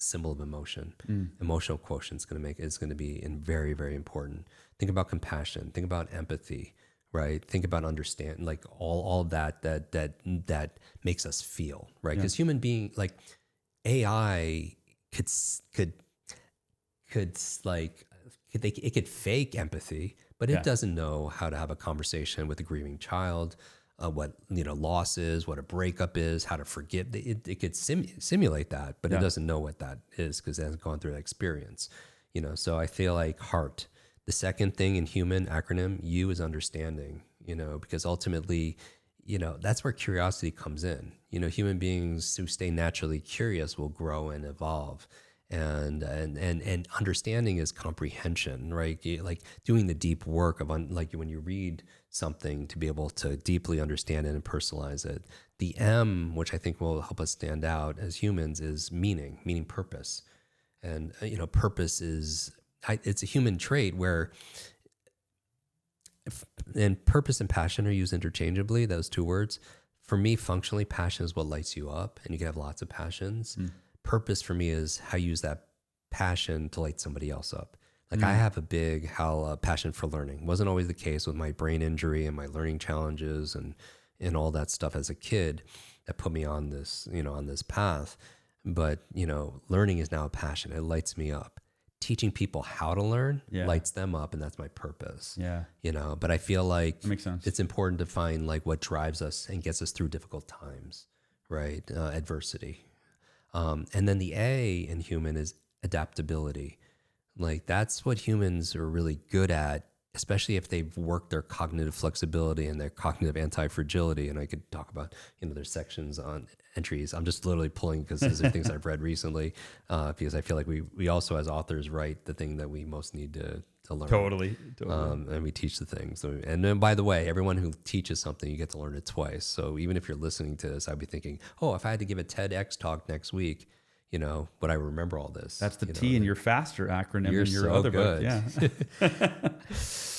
Speaker 2: symbol of emotion. Emotional quotient is going to be very, very important. Think about compassion. Think about empathy, right? Think about understand, like all of that makes us feel, right? Because human being, like, AI it could fake empathy, but it doesn't know how to have a conversation with a grieving child, what loss is, what a breakup is, how to forgive. It could simulate that, but it doesn't know what that is because it hasn't gone through that experience. So I feel like heart. The second thing in human acronym, U, is understanding. Because ultimately, that's where curiosity comes in. Human beings who stay naturally curious will grow and evolve. And understanding is comprehension, right? Like doing the deep work of like when you read something, to be able to deeply understand it and personalize it. The M, which I think will help us stand out as humans, is meaning purpose. And purpose it's a human trait where, and purpose and passion are used interchangeably, those two words. For me, functionally, passion is what lights you up, and you can have lots of passions. Purpose for me is how you use that passion to light somebody else up. Like I have a big passion for learning. Wasn't always the case with my brain injury and my learning challenges and all that stuff as a kid that put me on this, on this path. But, learning is now a passion. It lights me up. Teaching people how to learn lights them up, and that's my purpose.
Speaker 1: Yeah.
Speaker 2: But I feel like
Speaker 1: that makes sense.
Speaker 2: It's important to find like what drives us and gets us through difficult times, right? Adversity. And then the A in human is adaptability. Like that's what humans are really good at, especially if they've worked their cognitive flexibility and their cognitive anti-fragility. And I could talk about, there's sections on entries. I'm just literally pulling because these are things I've read recently, because I feel like we also as authors write the thing that we most need to learn.
Speaker 1: Totally.
Speaker 2: And we teach the things. And then, by the way, everyone who teaches something, you get to learn it twice. So even if you're listening to this, I'd be thinking, oh, if I had to give a TEDx talk next week, would I remember all this?
Speaker 1: That's the T in your FASTER acronym
Speaker 2: you're
Speaker 1: in your
Speaker 2: so
Speaker 1: other
Speaker 2: good.
Speaker 1: book. Yeah.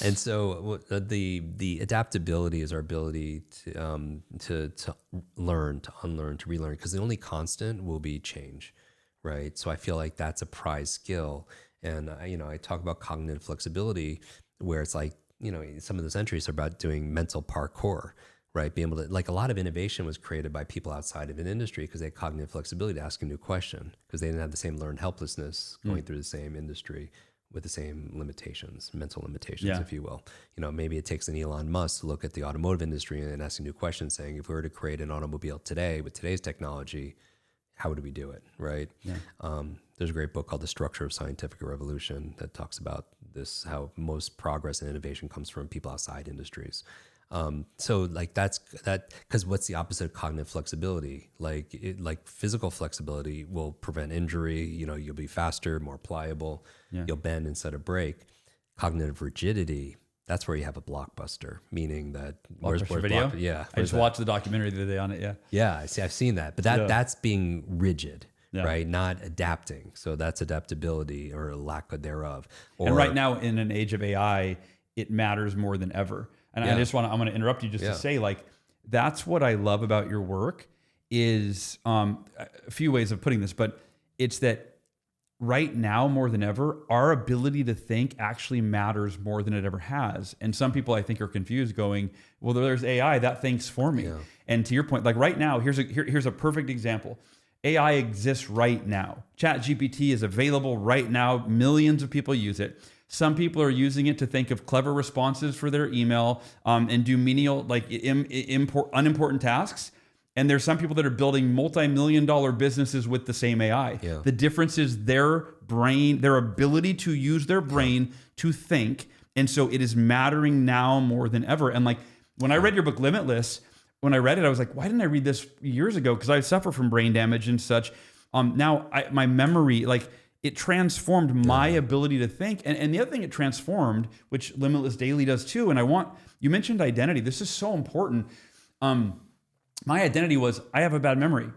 Speaker 2: And so the adaptability is our ability to learn, to unlearn, to relearn, because the only constant will be change, right? So I feel like that's a prized skill. And I talk about cognitive flexibility, where it's like, some of those entries are about doing mental parkour, right? Being able to, like, a lot of innovation was created by people outside of an industry because they had cognitive flexibility to ask a new question, because they didn't have the same learned helplessness going through the same industry with the same limitations, mental limitations, if you will. Maybe it takes an Elon Musk to look at the automotive industry and ask a new question, saying, if we were to create an automobile today with today's technology, how would we do it, right? Yeah. There's a great book called The Structure of Scientific Revolution that talks about this, how most progress and innovation comes from people outside industries. So like that's because what's the opposite of cognitive flexibility? Like physical flexibility will prevent injury. You'll be faster, more pliable. Yeah. You'll bend instead of break. Cognitive rigidity, that's where you have a blockbuster, meaning that
Speaker 1: where's video? I just watched the documentary the other day on it. Yeah.
Speaker 2: I've seen that, but that's being rigid. Yeah. Right, not adapting. So that's adaptability or lack thereof.
Speaker 1: And right now, in an age of AI, it matters more than ever. And I'm going to interrupt you just to say, like, that's what I love about your work is a few ways of putting this, but it's that right now more than ever, our ability to think actually matters more than it ever has. And some people I think are confused, going, well, there's AI that thinks for me. Yeah. And to your point, like right now, here's a perfect example. AI exists right now. ChatGPT is available right now. Millions of people use it. Some people are using it to think of clever responses for their email and do menial, like unimportant tasks. And there's some people that are building multi-million-dollar businesses with the same AI. Yeah. The difference is their brain, their ability to use their brain to think. And so it is mattering now more than ever. And like when I read your book, Limitless, when I read it, I was like, why didn't I read this years ago? Because I suffer from brain damage and such. Now my memory, like it transformed my ability to think. And the other thing it transformed, which Limitless Daily does too. And you mentioned identity. This is so important. My identity was, I have a bad memory.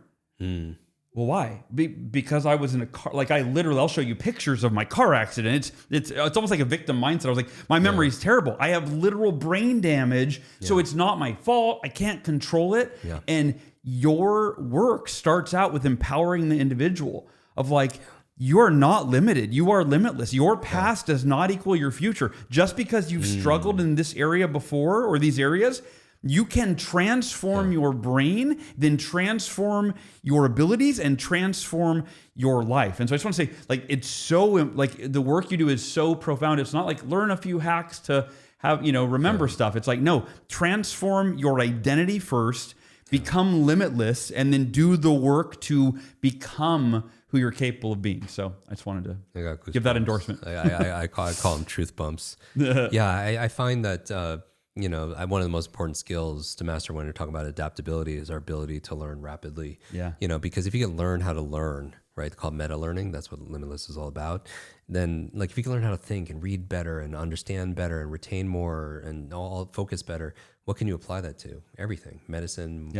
Speaker 1: Well, why? Because I was in a car. Like I'll show you pictures of my car accident. It's almost like a victim mindset. I was like, my memory is terrible. I have literal brain damage, so it's not my fault. I can't control it. Yeah. And your work starts out with empowering the individual of like, you're not limited. You are limitless. Your past does not equal your future. Just because you've struggled in this area before or these areas, you can transform your brain, then transform your abilities and transform your life. And so I just want to say, like, it's so, like, the work you do is so profound. It's not like learn a few hacks to have, remember stuff. It's like, no, transform your identity first, become limitless, and then do the work to become who you're capable of being. So I just wanted to give that endorsement.
Speaker 2: I call them truth bumps. I find that, one of the most important skills to master when you're talking about adaptability is our ability to learn rapidly. Yeah. Because if you can learn how to learn, right, called meta learning, that's what Limitless is all about. Then, like, if you can learn how to think and read better and understand better and retain more and all focus better, what can you apply that to? Everything: medicine,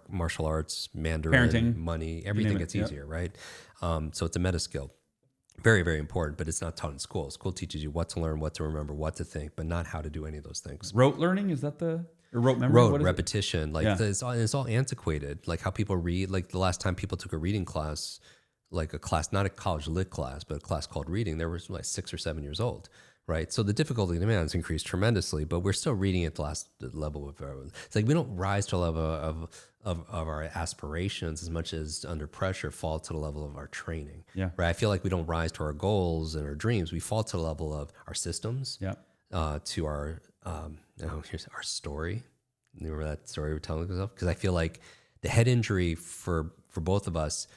Speaker 2: martial arts, Mandarin, parenting, money, everything gets easier, right? So it's a meta skill. Very, very important, but it's not taught in school. School teaches you what to learn, what to remember, what to think, but not how to do any of those things.
Speaker 1: Rote learning, is that or rote memory?
Speaker 2: Rote, repetition. It's all antiquated. Like how people read, like the last time people took a reading class, like a class, not a college lit class, but a class called reading, they were like 6 or 7 years old, right? So the difficulty demand has increased tremendously, but we're still reading at the last level of it's like we don't rise to a level of our aspirations as much as under pressure fall to the level of our training. Yeah. Right. I feel like we don't rise to our goals and our dreams. We fall to the level of our systems. Yeah. To our here's our story. You remember that story we're telling ourselves? Because I feel like the head injury for both of us,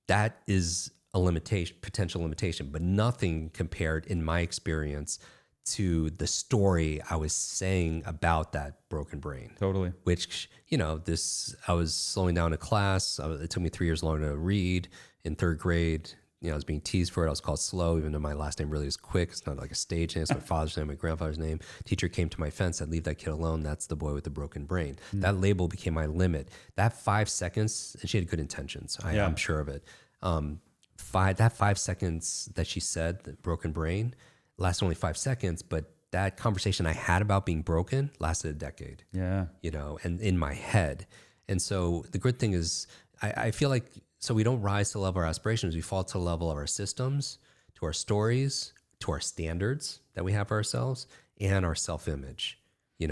Speaker 2: that is a limitation, potential limitation, but nothing compared in my experience to the story I was saying about that broken brain. Totally. Which, I was slowing down a class. It took me 3 years long to read. In third grade, I was being teased for it. I was called slow, even though my last name really is Kwik. It's not like a stage name. It's my father's name, my grandfather's name. Teacher came to my fence, said, leave that kid alone. That's the boy with the broken brain. That label became my limit. That 5 seconds, and she had good intentions. I'm sure of it. That 5 seconds that she said, the broken brain, lasted only 5 seconds, but that conversation I had about being broken lasted a decade. Yeah. And in my head. And so the good thing is I feel like So we don't rise to the level of our aspirations. We fall to the level of our systems, to our stories, to our standards that we have for ourselves, and our self-image,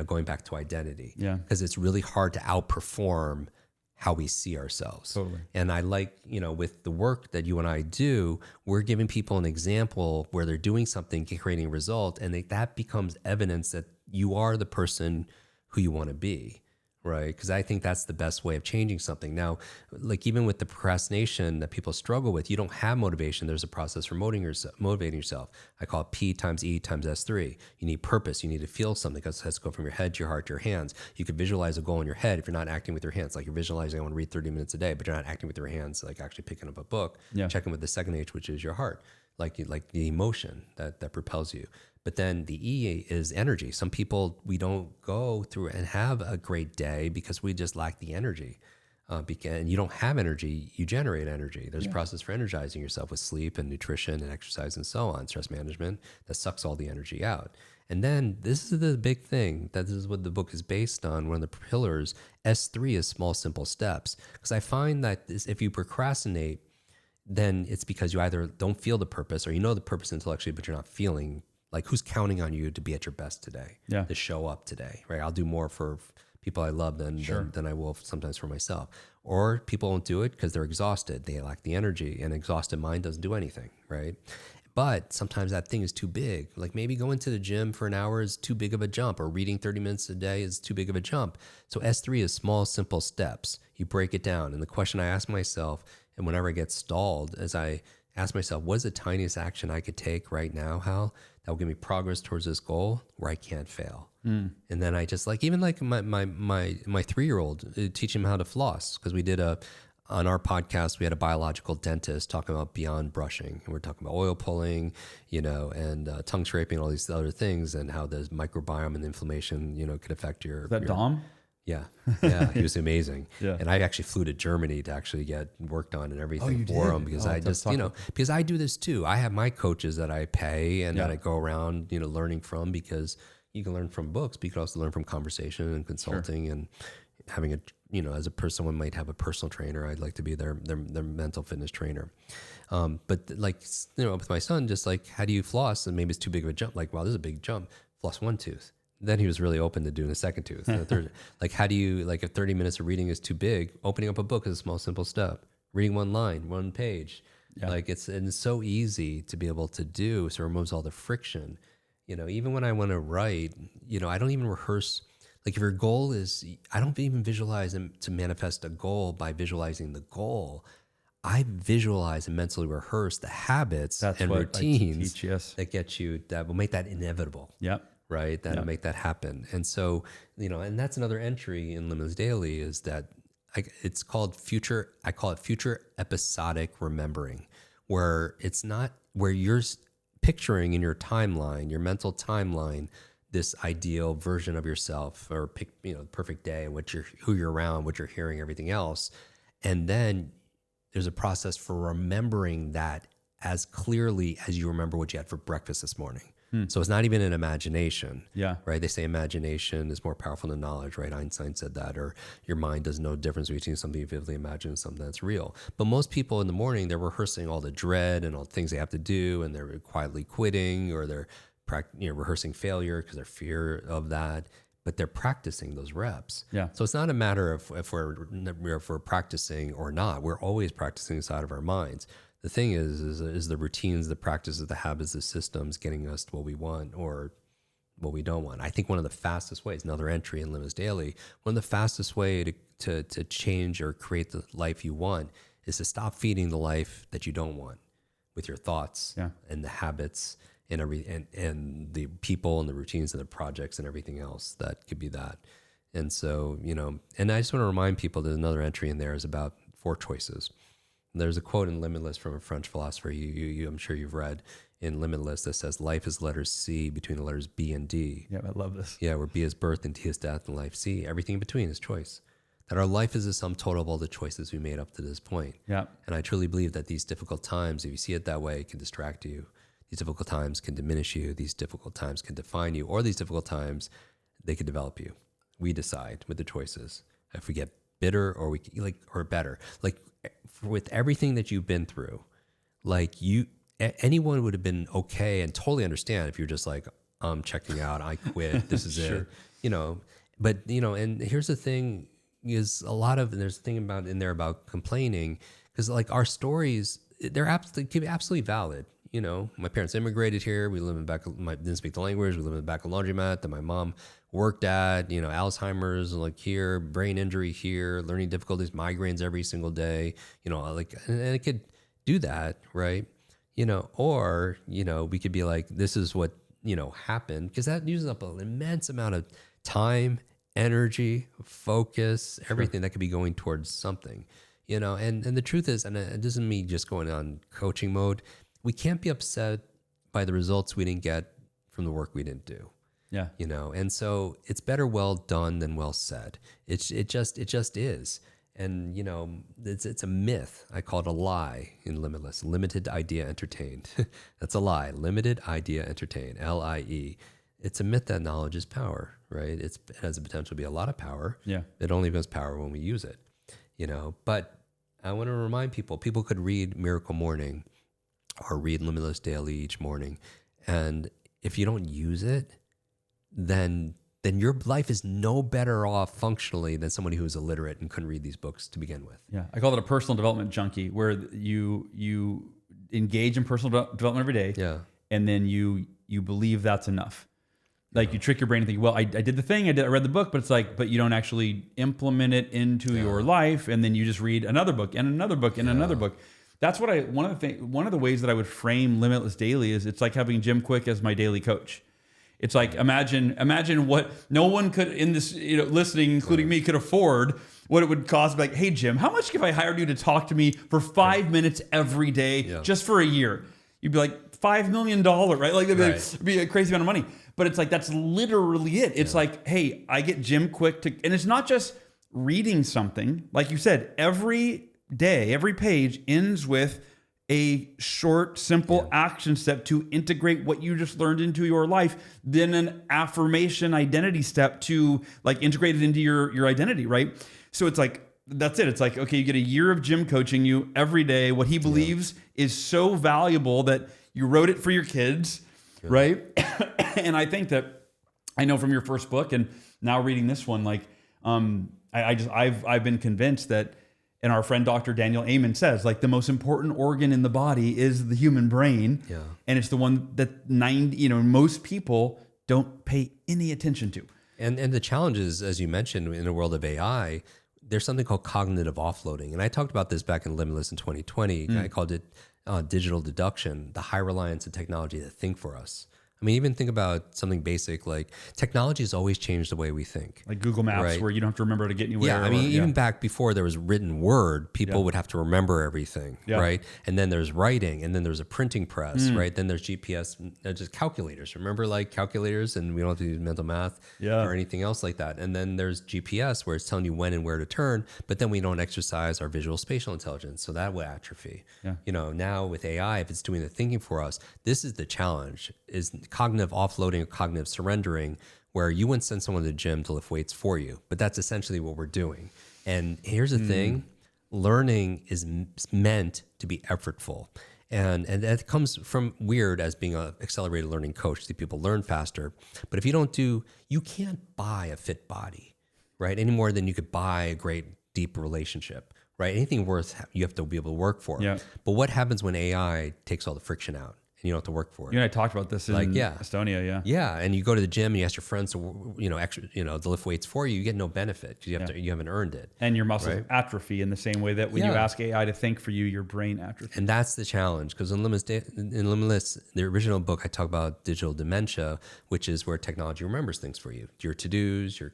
Speaker 2: going back to identity.
Speaker 1: Yeah.
Speaker 2: Because it's really hard to outperform how we see ourselves.
Speaker 1: Totally.
Speaker 2: And I like, with the work that you and I do, we're giving people an example where they're doing something, creating a result, and that becomes evidence that you are the person who you want to be, right? Because I think that's the best way of changing something. Now, like even with the procrastination that people struggle with, you don't have motivation. There's a process for motivating yourself. I call it P times E times S3. You need purpose. You need to feel something because it has to go from your head to your heart to your hands. You could visualize a goal in your head if you're not acting with your hands. Like you're visualizing, I want to read 30 minutes a day, but you're not acting with your hands, like actually picking up a book, checking with the second H, which is your heart, like the emotion that propels you. But then the E is energy. Some people, we don't go through and have a great day because we just lack the energy. And you don't have energy, you generate energy. There's a process for energizing yourself with sleep and nutrition and exercise and so on, stress management, that sucks all the energy out. And then this is the big thing, that this is what the book is based on, one of the pillars. S3 is small, simple steps. Because I find that if you procrastinate, then it's because you either don't feel the purpose or you know the purpose intellectually, but you're not feeling. Like, who's counting on you to be at your best today, to show up today, right? I'll do more for people I love than I will sometimes for myself. Or people won't do it because they're exhausted. They lack the energy, and an exhausted mind doesn't do anything, right? But sometimes that thing is too big. Like maybe going to the gym for an hour is too big of a jump, or reading 30 minutes a day is too big of a jump. So S3 is small, simple steps. You break it down. And the question I ask myself, and whenever I get stalled, is I ask myself, what is the tiniest action I could take right now, Hal, that will give me progress towards this goal where I can't fail? And then I just even my 3-year-old, teach him how to floss. Because we did on our podcast, we had a biological dentist talking about beyond brushing. And we're talking about oil pulling, and tongue scraping, all these other things, and how the microbiome and inflammation, could affect your...
Speaker 1: Is that Dom?
Speaker 2: Yeah, he was amazing. And I actually flew to Germany to actually get worked on and everything for him because I just, because I do this too. I have my coaches that I pay and that I go around, learning from, because you can learn from books, but you can also learn from conversation and consulting and having as a person, someone might have a personal trainer. I'd like to be their mental fitness trainer. But with my son, just like, how do you floss? And maybe it's too big of a jump. Like, wow, this is a big jump. Floss one tooth. Then he was really open to doing a second tooth. And a third. Like, how do you, if 30 minutes of reading is too big, opening up a book is a small, simple step. Reading one line, one page. It's so easy to be able to do. So it removes all the friction. Even when I want to write, I don't even rehearse. Like, if your goal is, I don't even visualize to manifest a goal by visualizing the goal. I visualize and mentally rehearse the habits and routines that get you, that will make that inevitable. Right? That'll make that happen. And so, and that's another entry in Limitless Daily, is that it's called future, I call it future episodic remembering, where it's not, where you're picturing in your timeline, your mental timeline, this ideal version of yourself, or perfect day, who you're around, what you're hearing, everything else. And then there's a process for remembering that as clearly as you remember what you had for breakfast this morning. So it's not even an imagination, right? They say imagination is more powerful than knowledge, right? Einstein said that. Or your mind doesn't know the difference between something you vividly imagine and something that's real. But most people in the morning, they're rehearsing all the dread and all the things they have to do, and they're quietly quitting, or they're rehearsing failure because they're fear of that. But they're practicing those reps. So it's not a matter of if we're practicing or not. We're always practicing inside of our minds. The thing is the routines, the practices, the habits, the systems getting us to what we want or what we don't want. I think one of the fastest ways, another entry in Limitless Daily, one of the fastest way to change or create the life you want is to stop feeding the life that you don't want with your thoughts and the habits and the people and the routines and the projects and everything else that could be that. And so, and I just want to remind people there's another entry in there is about 4 choices. There's a quote in Limitless from a French philosopher you I'm sure you've read in Limitless that says, life is letters C between the letters B and D.
Speaker 1: Yeah, I love this.
Speaker 2: Yeah, where B is birth and D is death, and life C. Everything in between is choice. That our life is the sum total of all the choices we made up to this point. And I truly believe that these difficult times, if you see it that way, can distract you. These difficult times can diminish you. These difficult times can define you. Or these difficult times, they can develop you. We decide with the choices. If we get bitter, or or better. Like with everything that you've been through, like anyone would have been okay and totally understand if you're just like, I'm checking out, I quit, this is
Speaker 1: Sure.
Speaker 2: it, but and here's the thing is there's a thing about in there about complaining, because like our stories, they're absolutely valid. My parents immigrated here. We live in didn't speak the language. We live in the back of a laundromat that my mom worked at, Alzheimer's, like here, brain injury here, learning difficulties, migraines every single day, and it could do that. Right. Or, we could be like, this is what, happened, because that uses up an immense amount of time, energy, focus, everything that could be going towards something, and the truth is, and it doesn't mean just going on coaching mode. We can't be upset by the results we didn't get from the work we didn't do.
Speaker 1: Yeah.
Speaker 2: And so it's better well done than well said. It just is. And it's a myth. I call it a lie in Limitless. Limited idea entertained. That's a lie. Limited idea entertained. LIE. It's a myth that knowledge is power, right? It has the potential to be a lot of power.
Speaker 1: Yeah.
Speaker 2: It only becomes power when we use it. But I want to remind people could read Miracle Morning or read Limitless Daily each morning. And if you don't use it, then your life is no better off functionally than somebody who's illiterate and couldn't read these books to begin with.
Speaker 1: Yeah. I call it a personal development junkie, where you engage in personal development every day.
Speaker 2: Yeah.
Speaker 1: And then you believe that's enough. Like you trick your brain and think, well, I did the thing, I read the book, but it's like, but you don't actually implement it into your life. And then you just read another book and another book and another book. That's what one of the ways that I would frame Limitless Daily is, it's like having Jim Kwik as my daily coach. It's like, imagine what no one could in this, listening, including me, could afford, what it would cost. Like, hey, Jim, how much if I hired you to talk to me for 5 minutes every day, just for a year? You'd be like, $5 million, right? Like, it'd be a crazy amount of money. But it's like, that's literally it. It's like, hey, I get Jim Kwik to, and it's not just reading something. Like you said, every day, every page ends with a short, simple action step to integrate what you just learned into your life, then an affirmation identity step to like integrate it into your identity, right? So it's like, that's it. It's like, okay, you get a year of Jim coaching you every day. What he believes is so valuable that you wrote it for your kids, right? And I think that I know from your first book and now reading this one, like, I've been convinced that, and our friend Dr. Daniel Amen says, like, the most important organ in the body is the human brain. Yeah. And it's the one that most people don't pay any attention to. And
Speaker 2: the challenge is, as you mentioned, in a world of AI, there's something called cognitive offloading. And I talked about this back in Limitless in 2020. I called it digital deduction, the high reliance on technology to think for us. I mean, even think about something basic like technology has always changed the way we think.
Speaker 1: Like Google Maps, right? Where you don't have to remember to get anywhere.
Speaker 2: Yeah, I mean, even back before there was written word, people would have to remember everything, right? And then there's writing, and then there's a printing press, right? Then there's GPS, just calculators. Remember, like calculators, and we don't have to do mental math or anything else like that. And then there's GPS, where it's telling you when and where to turn, but then we don't exercise our visual spatial intelligence, so that would atrophy. Yeah. Now with AI, if it's doing the thinking for us, this is the challenge: is cognitive offloading or cognitive surrendering, where you wouldn't send someone to the gym to lift weights for you, but that's essentially what we're doing. And here's the thing: learning is meant to be effortful. And that comes from weird as being an accelerated learning coach. See, people learn faster. But if you don't you can't buy a fit body, right? Any more than you could buy a great deep relationship, right? Anything worth, you have to be able to work for. Yeah. But what happens when AI takes all the friction out? And you don't have to work for it.
Speaker 1: You and I talked about this in Estonia,
Speaker 2: Yeah, and you go to the gym and you ask your friends to, to lift weights for you. You get no benefit because you haven't earned it.
Speaker 1: And your muscles atrophy in the same way that when you ask AI to think for you, your brain atrophies.
Speaker 2: And that's the challenge, because in Limitless, the original book, I talk about digital dementia, which is where technology remembers things for you. Your to-dos, your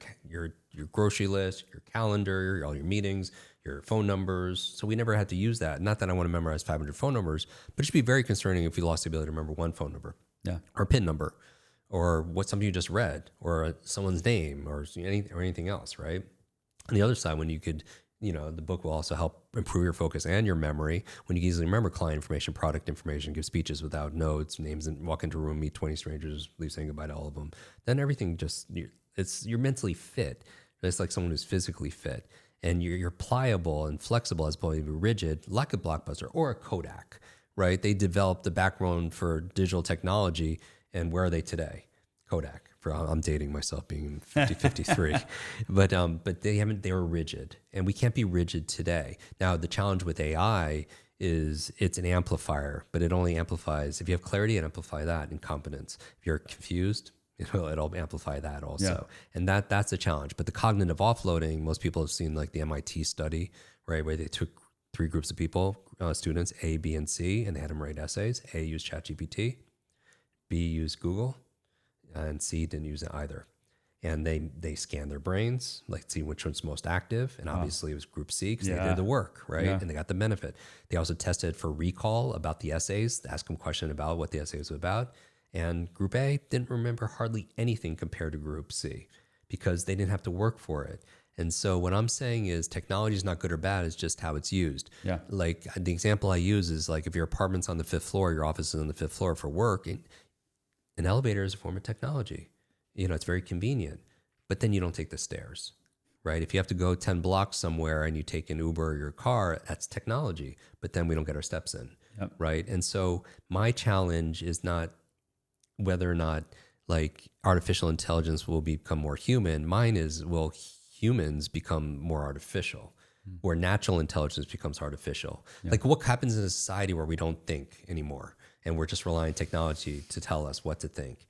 Speaker 2: grocery list, your calendar, all your meetings, your phone numbers. So we never had to use that. Not that I want to memorize 500 phone numbers, but it should be very concerning if you lost the ability to remember one phone number, or a PIN number, or something you just read, or someone's name, or anything else, right? On the other side, when you could, the book will also help improve your focus and your memory when you can easily remember client information, product information, give speeches without notes, names, and walk into a room, meet 20 strangers, leave saying goodbye to all of them. Then everything you're mentally fit. It's like someone who's physically fit. and you're pliable and flexible as opposed to rigid, like a Blockbuster or a Kodak, right? They developed the backbone for digital technology, and where are they today? Kodak. I'm dating myself, being 53, but they were rigid, and we can't be rigid today. Now the challenge with AI is it's an amplifier, but it only amplifies if you have clarity and amplify that, and competence. If you're confused, it'll amplify that also. Yeah. And that's a challenge. But the cognitive offloading, most people have seen like the MIT study, right, where they took 3 groups of people, students, A, B, and C, and they had them write essays. A used ChatGPT, B used Google, and C didn't use it either. And they scanned their brains, like see which one's most active. And obviously it was group C because they did the work, right? Yeah. And they got the benefit. They also tested for recall about the essays, ask them a question about what the essay was about. And group A didn't remember hardly anything compared to group C because they didn't have to work for it. And so what I'm saying is technology is not good or bad, it's just how it's used. Yeah. Like the example I use is like if your apartment's on the 5th floor, your office is on the 5th floor for work, an elevator is a form of technology. It's very convenient, but then you don't take the stairs, right? If you have to go 10 blocks somewhere and you take an Uber or your car, that's technology, but then we don't get our steps in, right? And so my challenge is not whether or not like artificial intelligence will become more human. Mine is, will humans become more artificial, where natural intelligence becomes artificial? Like what happens in a society where we don't think anymore? And we're just relying on technology to tell us what to think,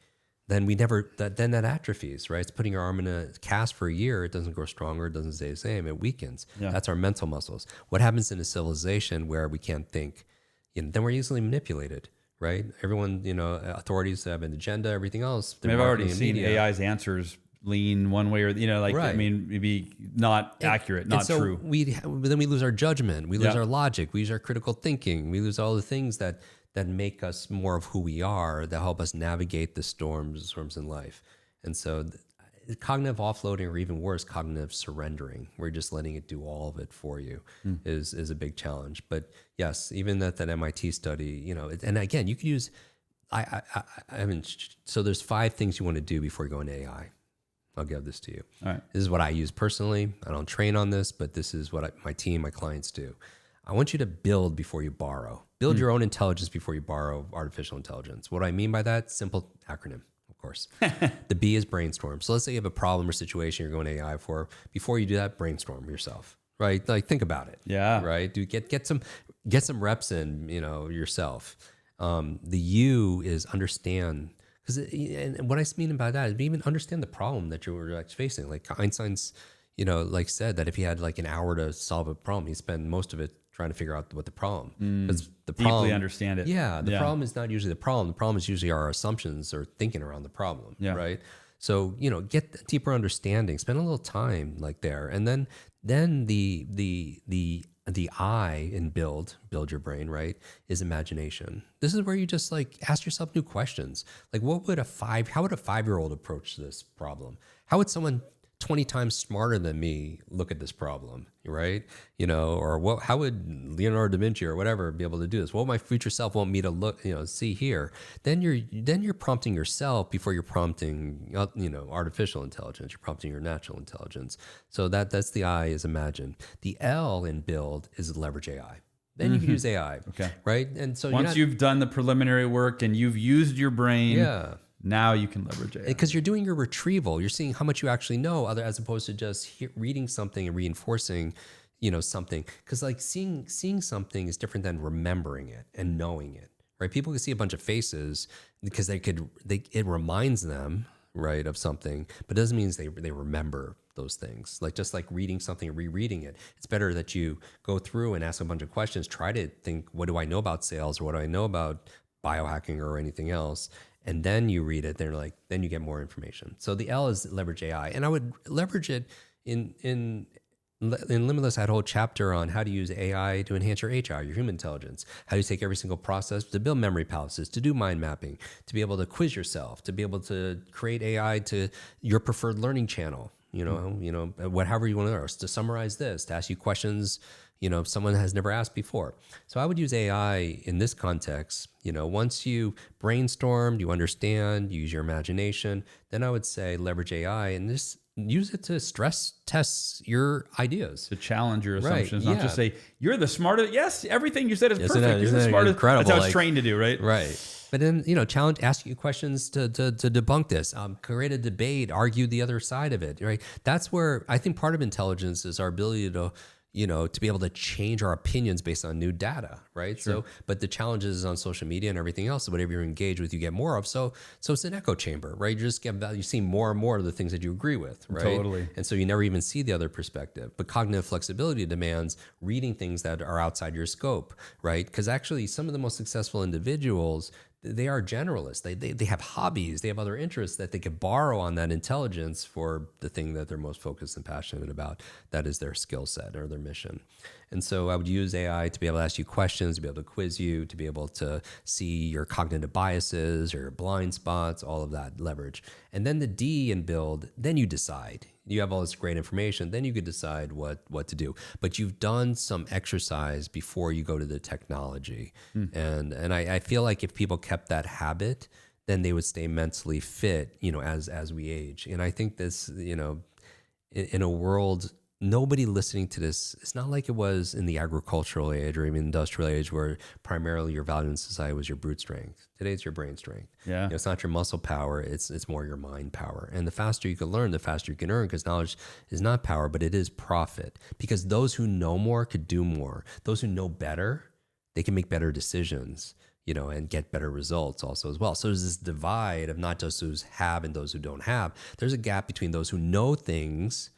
Speaker 2: then then that atrophies, right? It's putting your arm in a cast for a year. It doesn't grow stronger. It doesn't stay the same. It weakens. Yeah. That's our mental muscles. What happens in a civilization where we can't think? Then we're easily manipulated, right? Everyone, authorities have an agenda, everything else.
Speaker 1: I've already seen AI's answers lean one way or right. I mean, maybe not accurate, not so true.
Speaker 2: Then we lose our judgment. We lose our logic. We lose our critical thinking. We lose all the things that make us more of who we are, that help us navigate the storms in life. And so cognitive offloading, or even worse, cognitive surrendering, where you're just letting it do all of it for you, is a big challenge. But yes, even that MIT study, and again, you could use, so there's 5 things you want to do before you go into AI. I'll give this to you. All right. This is what I use personally. I don't train on this, but this is what my team, my clients do. I want you to build before you borrow. Build your own intelligence before you borrow artificial intelligence. What do I mean by that? Simple acronym, of course. The B is brainstorm. So let's say you have a problem or situation you're going to AI for. Before you do that, brainstorm yourself, right? Like think about it. Yeah. Right? Get some reps in, yourself. The U is understand. And what I mean by that is even understand the problem that you're facing. Like Einstein's, said that if he had like an hour to solve a problem, he'd spend most of it trying to figure out what the problem. Because the problem,
Speaker 1: deeply understand it.
Speaker 2: Yeah, the problem is not usually the problem. The problem is usually our assumptions or thinking around the problem, right? So, get a deeper understanding, spend a little time like there. And then the I in build your brain, right, is imagination. This is where you just ask yourself new questions. Like how would a 5-year-old approach this problem? How would someone 20 times smarter than me look at this problem, right? Or how would Leonardo da Vinci or whatever be able to do this? What would my future self want me to look, see here? Then you're prompting yourself before you're prompting, artificial intelligence. You're prompting your natural intelligence. So that's the I, is imagine. The L in build is leverage AI. Then you can use AI, right? And so
Speaker 1: once you've done the preliminary work and you've used your brain, now you can leverage AI.
Speaker 2: Because you're doing your retrieval. You're seeing how much you actually know, as opposed to just reading something and reinforcing, something. Because seeing something is different than remembering it and knowing it, right? People can see a bunch of faces because it reminds them, right, of something, but it doesn't mean they remember those things. Just like reading something and rereading it. It's better that you go through and ask a bunch of questions, try to think, what do I know about sales, or what do I know about biohacking or anything else? And then you read it, then you get more information. So the L is leverage AI. And I would leverage it in Limitless. I had a whole chapter on how to use AI to enhance your HR, your human intelligence, how you take every single process to build memory palaces, to do mind mapping, to be able to quiz yourself, to be able to create AI to your preferred learning channel, however you want to learn, to summarize this, to ask you questions, someone has never asked before. So I would use AI in this context. Once you brainstormed, you understand, you use your imagination, then I would say leverage AI and just use it to stress test your ideas.
Speaker 1: To challenge your
Speaker 2: Right,
Speaker 1: assumptions, not
Speaker 2: yeah.
Speaker 1: just say, you're the smartest. Yes, everything you said is
Speaker 2: Isn't
Speaker 1: perfect.
Speaker 2: it-
Speaker 1: You're the
Speaker 2: isn't it
Speaker 1: smartest.
Speaker 2: incredible?
Speaker 1: That's how it's
Speaker 2: Like-
Speaker 1: trained to do, right?
Speaker 2: Right. But then, challenge, ask you questions to debunk this, create a debate, argue the other side of it, right? That's where I think part of intelligence is our ability to, to be able to change our opinions based on new data, right?
Speaker 1: Sure.
Speaker 2: So, but the challenges on social media and everything else, whatever you engage with, you get more of. So it's an echo chamber, right? You see more and more of the things that you agree with, right?
Speaker 1: Totally.
Speaker 2: And so you never even see the other perspective. But cognitive flexibility demands reading things that are outside your scope, right? Because actually some of the most successful individuals, they are generalists. They have hobbies. They have other interests that they could borrow on that intelligence for the thing that they're most focused and passionate about. That is their skill set or their mission. And so I would use AI to be able to ask you questions, to be able to quiz you, to be able to see your cognitive biases or your blind spots, all of that leverage. And then the D in build, then you decide. You have all this great information, then you could decide what to do. But you've done some exercise before you go to the technology. And I feel like if people kept that habit, then they would stay mentally fit, as we age. And I think this, in a world, nobody listening to this, it's not like it was in the agricultural age or even industrial age where primarily your value in society was your brute strength. Today it's your brain strength.
Speaker 1: Yeah.
Speaker 2: It's not your muscle power, it's more your mind power. And the faster you can learn, the faster you can earn, because knowledge is not power, but it is profit. Because those who know more could do more. Those who know better, they can make better decisions, and get better results also as well. So there's this divide of not just those who have and those who don't have. There's a gap between those who know things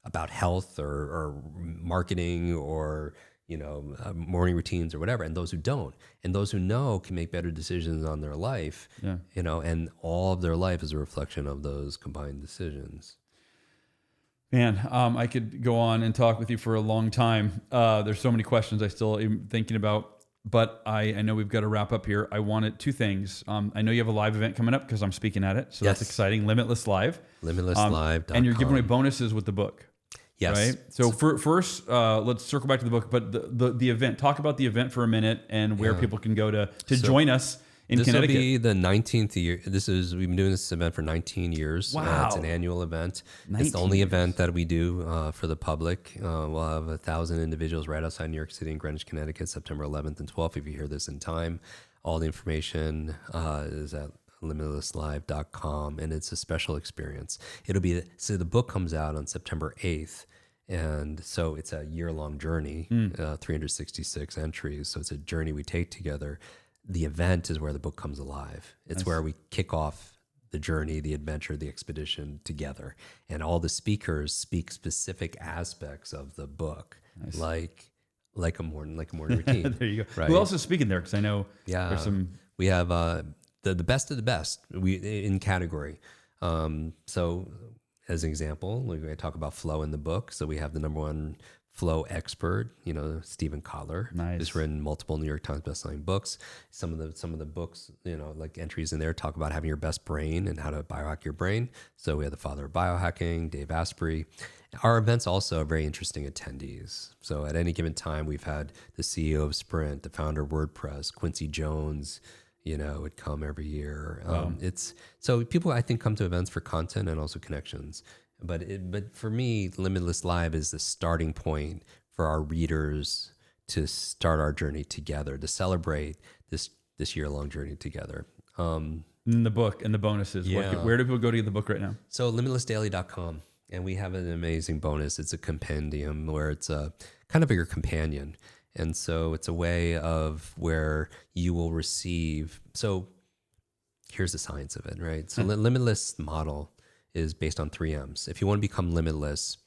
Speaker 2: about health or marketing or morning routines or whatever, and those who don't. And those who know can make better decisions on their life.
Speaker 1: Yeah.
Speaker 2: And all of their life is a reflection of those combined decisions.
Speaker 1: Man, I could go on and talk with you for a long time. There's so many questions I still am thinking about, but I know we've got to wrap up here. I wanted two things. I know you have a live event coming up because I'm speaking at it, so
Speaker 2: Yes.
Speaker 1: that's exciting. Limitless Live.
Speaker 2: LimitlessLive.com.
Speaker 1: And you're giving away bonuses with the book.
Speaker 2: Yes.
Speaker 1: Right. So first, let's circle back to the book, but the event. Talk about the event for a minute and where people can go to join us in Connecticut.
Speaker 2: This will be the 19th year. We've been doing this event for 19 years.
Speaker 1: Wow.
Speaker 2: It's an annual event. It's the only event that we do for the public. We'll have 1,000 individuals right outside New York City in Greenwich, Connecticut, September 11th and 12th. If you hear this in time, all the information is at limitlesslive.com, and it's a special experience. So the book comes out on September 8th. And so it's a year-long journey, 366 entries. So it's a journey we take together. The event is where the book comes alive. It's where we kick off the journey, the adventure, the expedition together. And all the speakers speak specific aspects of the book, like a morning routine.
Speaker 1: There you go.
Speaker 2: Right.
Speaker 1: Who else is speaking there? Because I know there's some.
Speaker 2: We have the best of the best in category. So as an example, I talk about flow in the book. So we have the #1 flow expert, Stephen Kotler,
Speaker 1: Nice.
Speaker 2: who's written multiple New York Times bestselling books. Some of the books, like entries in there talk about having your best brain and how to biohack your brain. So we have the father of biohacking, Dave Asprey. Our events also are very interesting attendees. So at any given time, we've had the CEO of Sprint, the founder of WordPress, Quincy Jones, would come every year. So people, I think, come to events for content and also connections. But for me, Limitless Live is the starting point for our readers to start our journey together, to celebrate this year-long journey together.
Speaker 1: In the book and the bonuses.
Speaker 2: Yeah.
Speaker 1: Where do people go to get the book right now?
Speaker 2: So limitlessdaily.com, and we have an amazing bonus. It's a compendium where it's kind of your companion. And so it's a way of where you will receive. So here's the science of it, right? So limitless model is based on 3 M's. If you want to become limitless,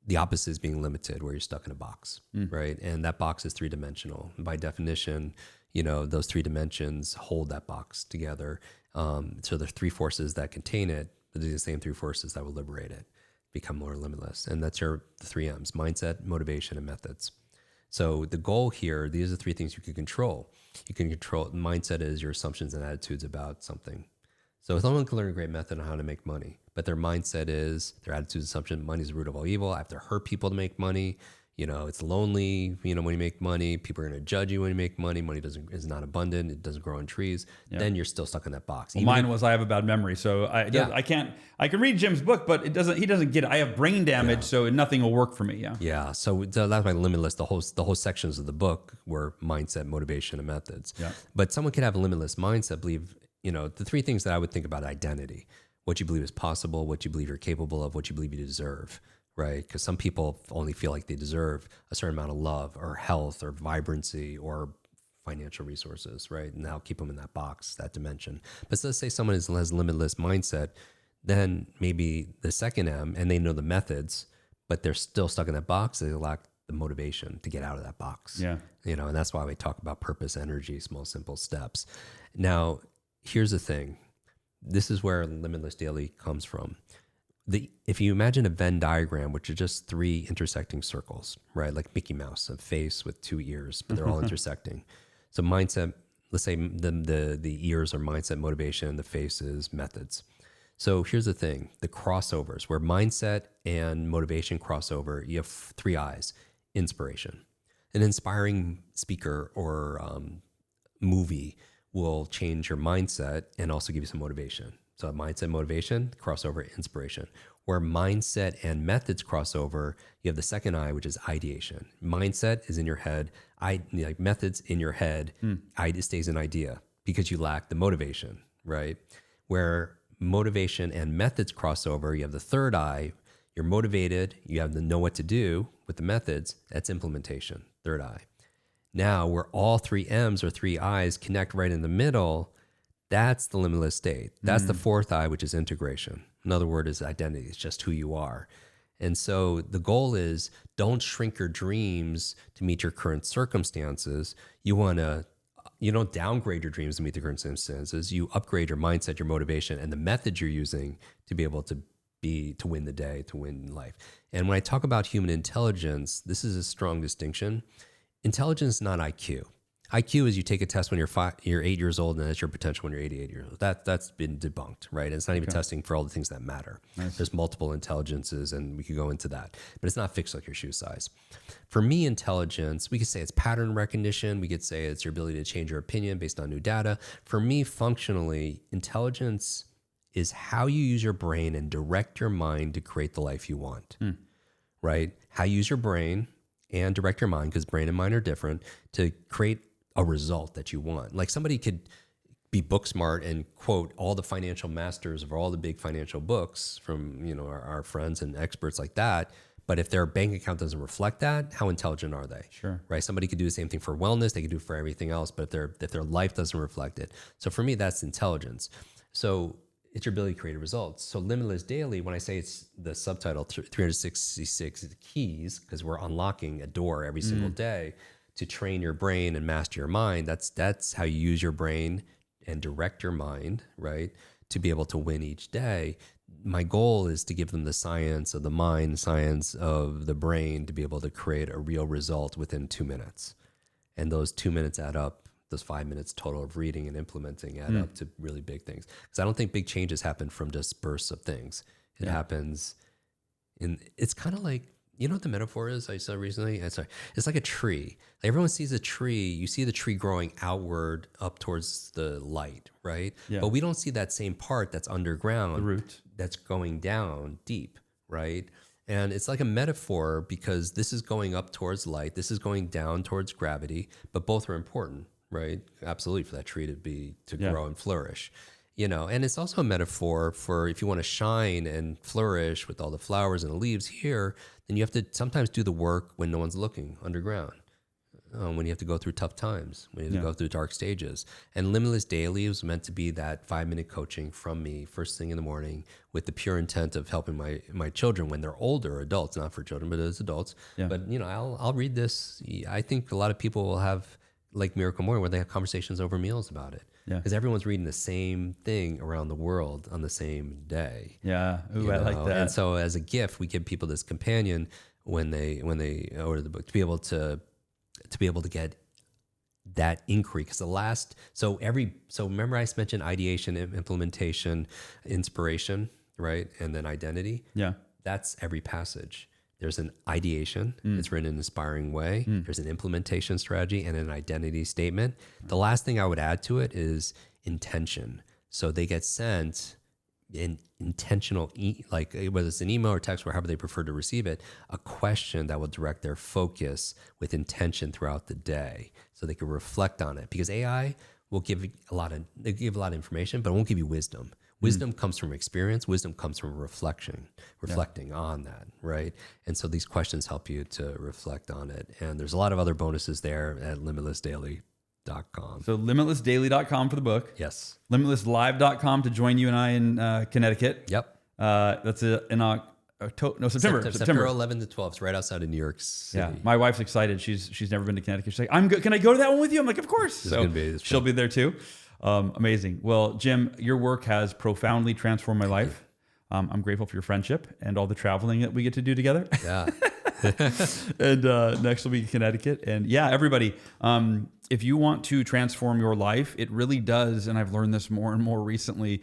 Speaker 2: the opposite is being limited, where you're stuck in a box, right? And that box is 3-dimensional. By definition, those 3 dimensions hold that box together. So there's 3 forces that contain it, but they're the same 3 forces that will liberate it, become more limitless. And that's the 3 M's: mindset, motivation, and methods. So the goal here, these are 3 things you can control. You can control, mindset is your assumptions and attitudes about something. So someone can learn a great method on how to make money, but their mindset is, their attitude, assumption, money is the root of all evil. I have to hurt people to make money. It's lonely, when you make money, people are going to judge you when you make money. Money is not abundant. It doesn't grow on trees. Then you're still stuck in that box.
Speaker 1: Well, mine was I have a bad memory, so I can read Jim's book, but he doesn't get it. I have brain damage, so nothing will work for me. Yeah.
Speaker 2: Yeah. So that's why Limitless, the whole sections of the book were mindset, motivation, and methods.
Speaker 1: Yeah.
Speaker 2: But someone could have a limitless mindset, believe, the three things that I would think about: identity, what you believe is possible, what you believe you're capable of, what you believe you deserve. Right? Because some people only feel like they deserve a certain amount of love or health or vibrancy or financial resources, right? And that'll keep them in that box, that dimension. But so let's say someone has limitless mindset, then maybe the second M, and they know the methods, but they're still stuck in that box. They lack the motivation to get out of that box.
Speaker 1: Yeah.
Speaker 2: And that's why we talk about purpose, energy, small, simple steps. Now, here's the thing. This is where Limitless Daily comes from. If you imagine a Venn diagram, which are just three intersecting circles, right? Like Mickey Mouse, a face with two ears, but they're all intersecting. So mindset, let's say the ears are mindset, motivation, the face is methods. So here's the thing, the crossovers, where mindset and motivation crossover, you have three I's: inspiration. An inspiring speaker or movie will change your mindset and also give you some motivation. So mindset, motivation, crossover, inspiration. Where mindset and methods crossover, you have the second I, which is ideation. Mindset is in your head. Methods in your head. It stays an idea because you lack the motivation, right? Where motivation and methods crossover, you have the third I. You're motivated. You have to know what to do with the methods. That's implementation, third I. Now, where all three M's or three I's connect right in the middle, that's the limitless state. That's the fourth I, which is integration. Another word is identity. It's just who you are. And so the goal is, don't shrink your dreams to meet your current circumstances. You don't downgrade your dreams to meet the current circumstances. You upgrade your mindset, your motivation, and the method you're using to be able to win the day, to win life. And when I talk about human intelligence, this is a strong distinction. Intelligence is not IQ. IQ is you take a test when you're 8 years old, and that's your potential when you're 88 years old. That's been debunked, right? And it's not even testing for all the things that matter. Nice. There's multiple intelligences, and we could go into that. But it's not fixed like your shoe size. For me, intelligence, we could say it's pattern recognition. We could say it's your ability to change your opinion based on new data. For me, functionally, intelligence is how you use your brain and direct your mind to create the life you want, right? How you use your brain and direct your mind, because brain and mind are different, to create a result that you want. Like somebody could be book smart and quote all the financial masters of all the big financial books from our friends and experts like that, but if their bank account doesn't reflect that, how intelligent are they?
Speaker 1: Sure.
Speaker 2: Right? Somebody could do the same thing for wellness, they could do it for everything else, but if their life doesn't reflect it. So for me, that's intelligence. So it's your ability to create results. So Limitless Daily, when I say it's the subtitle 366 keys, because we're unlocking a door every single day to train your brain and master your mind. That's how you use your brain and direct your mind, right? To be able to win each day. My goal is to give them the science of the mind, science of the brain, to be able to create a real result within 2 minutes. And those 2 minutes add up. Those 5 minutes total of reading and implementing add up to really big things. Because I don't think big changes happen from just bursts of things. It happens it's kind of like, you know what the metaphor is I saw recently? It's like a tree. Like everyone sees a tree. You see the tree growing outward up towards the light, right?
Speaker 1: Yeah.
Speaker 2: But we don't see that same part that's underground.
Speaker 1: The root.
Speaker 2: That's going down deep, right? And it's like a metaphor because this is going up towards light. This is going down towards gravity, but both are important, right? Absolutely, for that tree to grow and flourish. And it's also a metaphor for if you want to shine and flourish with all the flowers and the leaves here, then you have to sometimes do the work when no one's looking underground, when you have to go through tough times, when you have to go through dark stages. And Limitless Daily was meant to be that 5-minute coaching from me first thing in the morning with the pure intent of helping my children when they're older, adults, not for children, but as adults. Yeah. But, I'll read this. I think a lot of people will have like Miracle Morning where they have conversations over meals about it. Yeah, because everyone's reading the same thing around the world on the same day.
Speaker 1: Yeah, ooh, I like that.
Speaker 2: And so, as a gift, we give people this companion when they order the book to be able to get that increase. Because so remember I mentioned ideation, implementation, inspiration, right, and then identity.
Speaker 1: Yeah,
Speaker 2: that's every passage. There's an ideation. It's written in an inspiring way. There's an implementation strategy and an identity statement. The last thing I would add to it is intention. So they get sent in intentional, like whether it's an email or text, or however they prefer to receive it, a question that will direct their focus with intention throughout the day, so they can reflect on it. Because AI will give a lot of information, but it won't give you wisdom. Wisdom comes from experience. Wisdom comes from reflecting on that, right? And so these questions help you to reflect on it. And there's a lot of other bonuses there at limitlessdaily.com.
Speaker 1: So limitlessdaily.com for the book.
Speaker 2: Yes.
Speaker 1: Limitlesslive.com to join you and I in Connecticut.
Speaker 2: Yep.
Speaker 1: That's in September.
Speaker 2: September 11th to 12th. It's right outside of New York City.
Speaker 1: Yeah, my wife's excited. She's never been to Connecticut. She's like, I'm good. Can I go to that one with you? I'm like, of course. She'll be there too. Amazing. Well, Jim, your work has profoundly transformed my life. I'm grateful for your friendship and all the traveling that we get to do together.
Speaker 2: Yeah.
Speaker 1: And next will be Connecticut. And yeah, everybody, if you want to transform your life, it really does. And I've learned this more and more recently.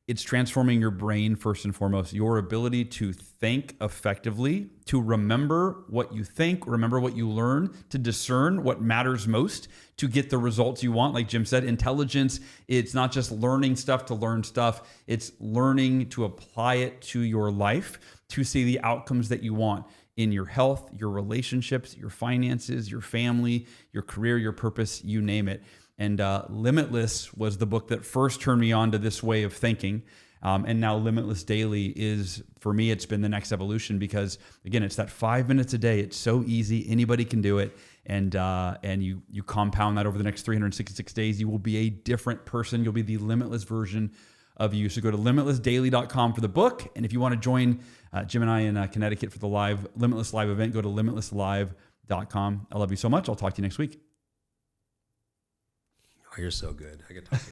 Speaker 1: It's transforming your brain first and foremost, your ability to think effectively, to remember what you think, remember what you learn, to discern what matters most, to get the results you want. Like Jim said, intelligence, it's not just learning stuff to learn stuff. It's learning to apply it to your life to see the outcomes that you want in your health, your relationships, your finances, your family, your career, your purpose, you name it. And Limitless was the book that first turned me on to this way of thinking. And now Limitless Daily is, for me, it's been the next evolution because, again, it's that 5 minutes a day. It's so easy. Anybody can do it. And you compound that over the next 366 days. You will be a different person. You'll be the limitless version of you. So go to limitlessdaily.com for the book. And if you want to join Jim and I in Connecticut for the Limitless Live event, go to limitlesslive.com. I love you so much. I'll talk to you next week.
Speaker 2: Oh, you're so good. I could talk.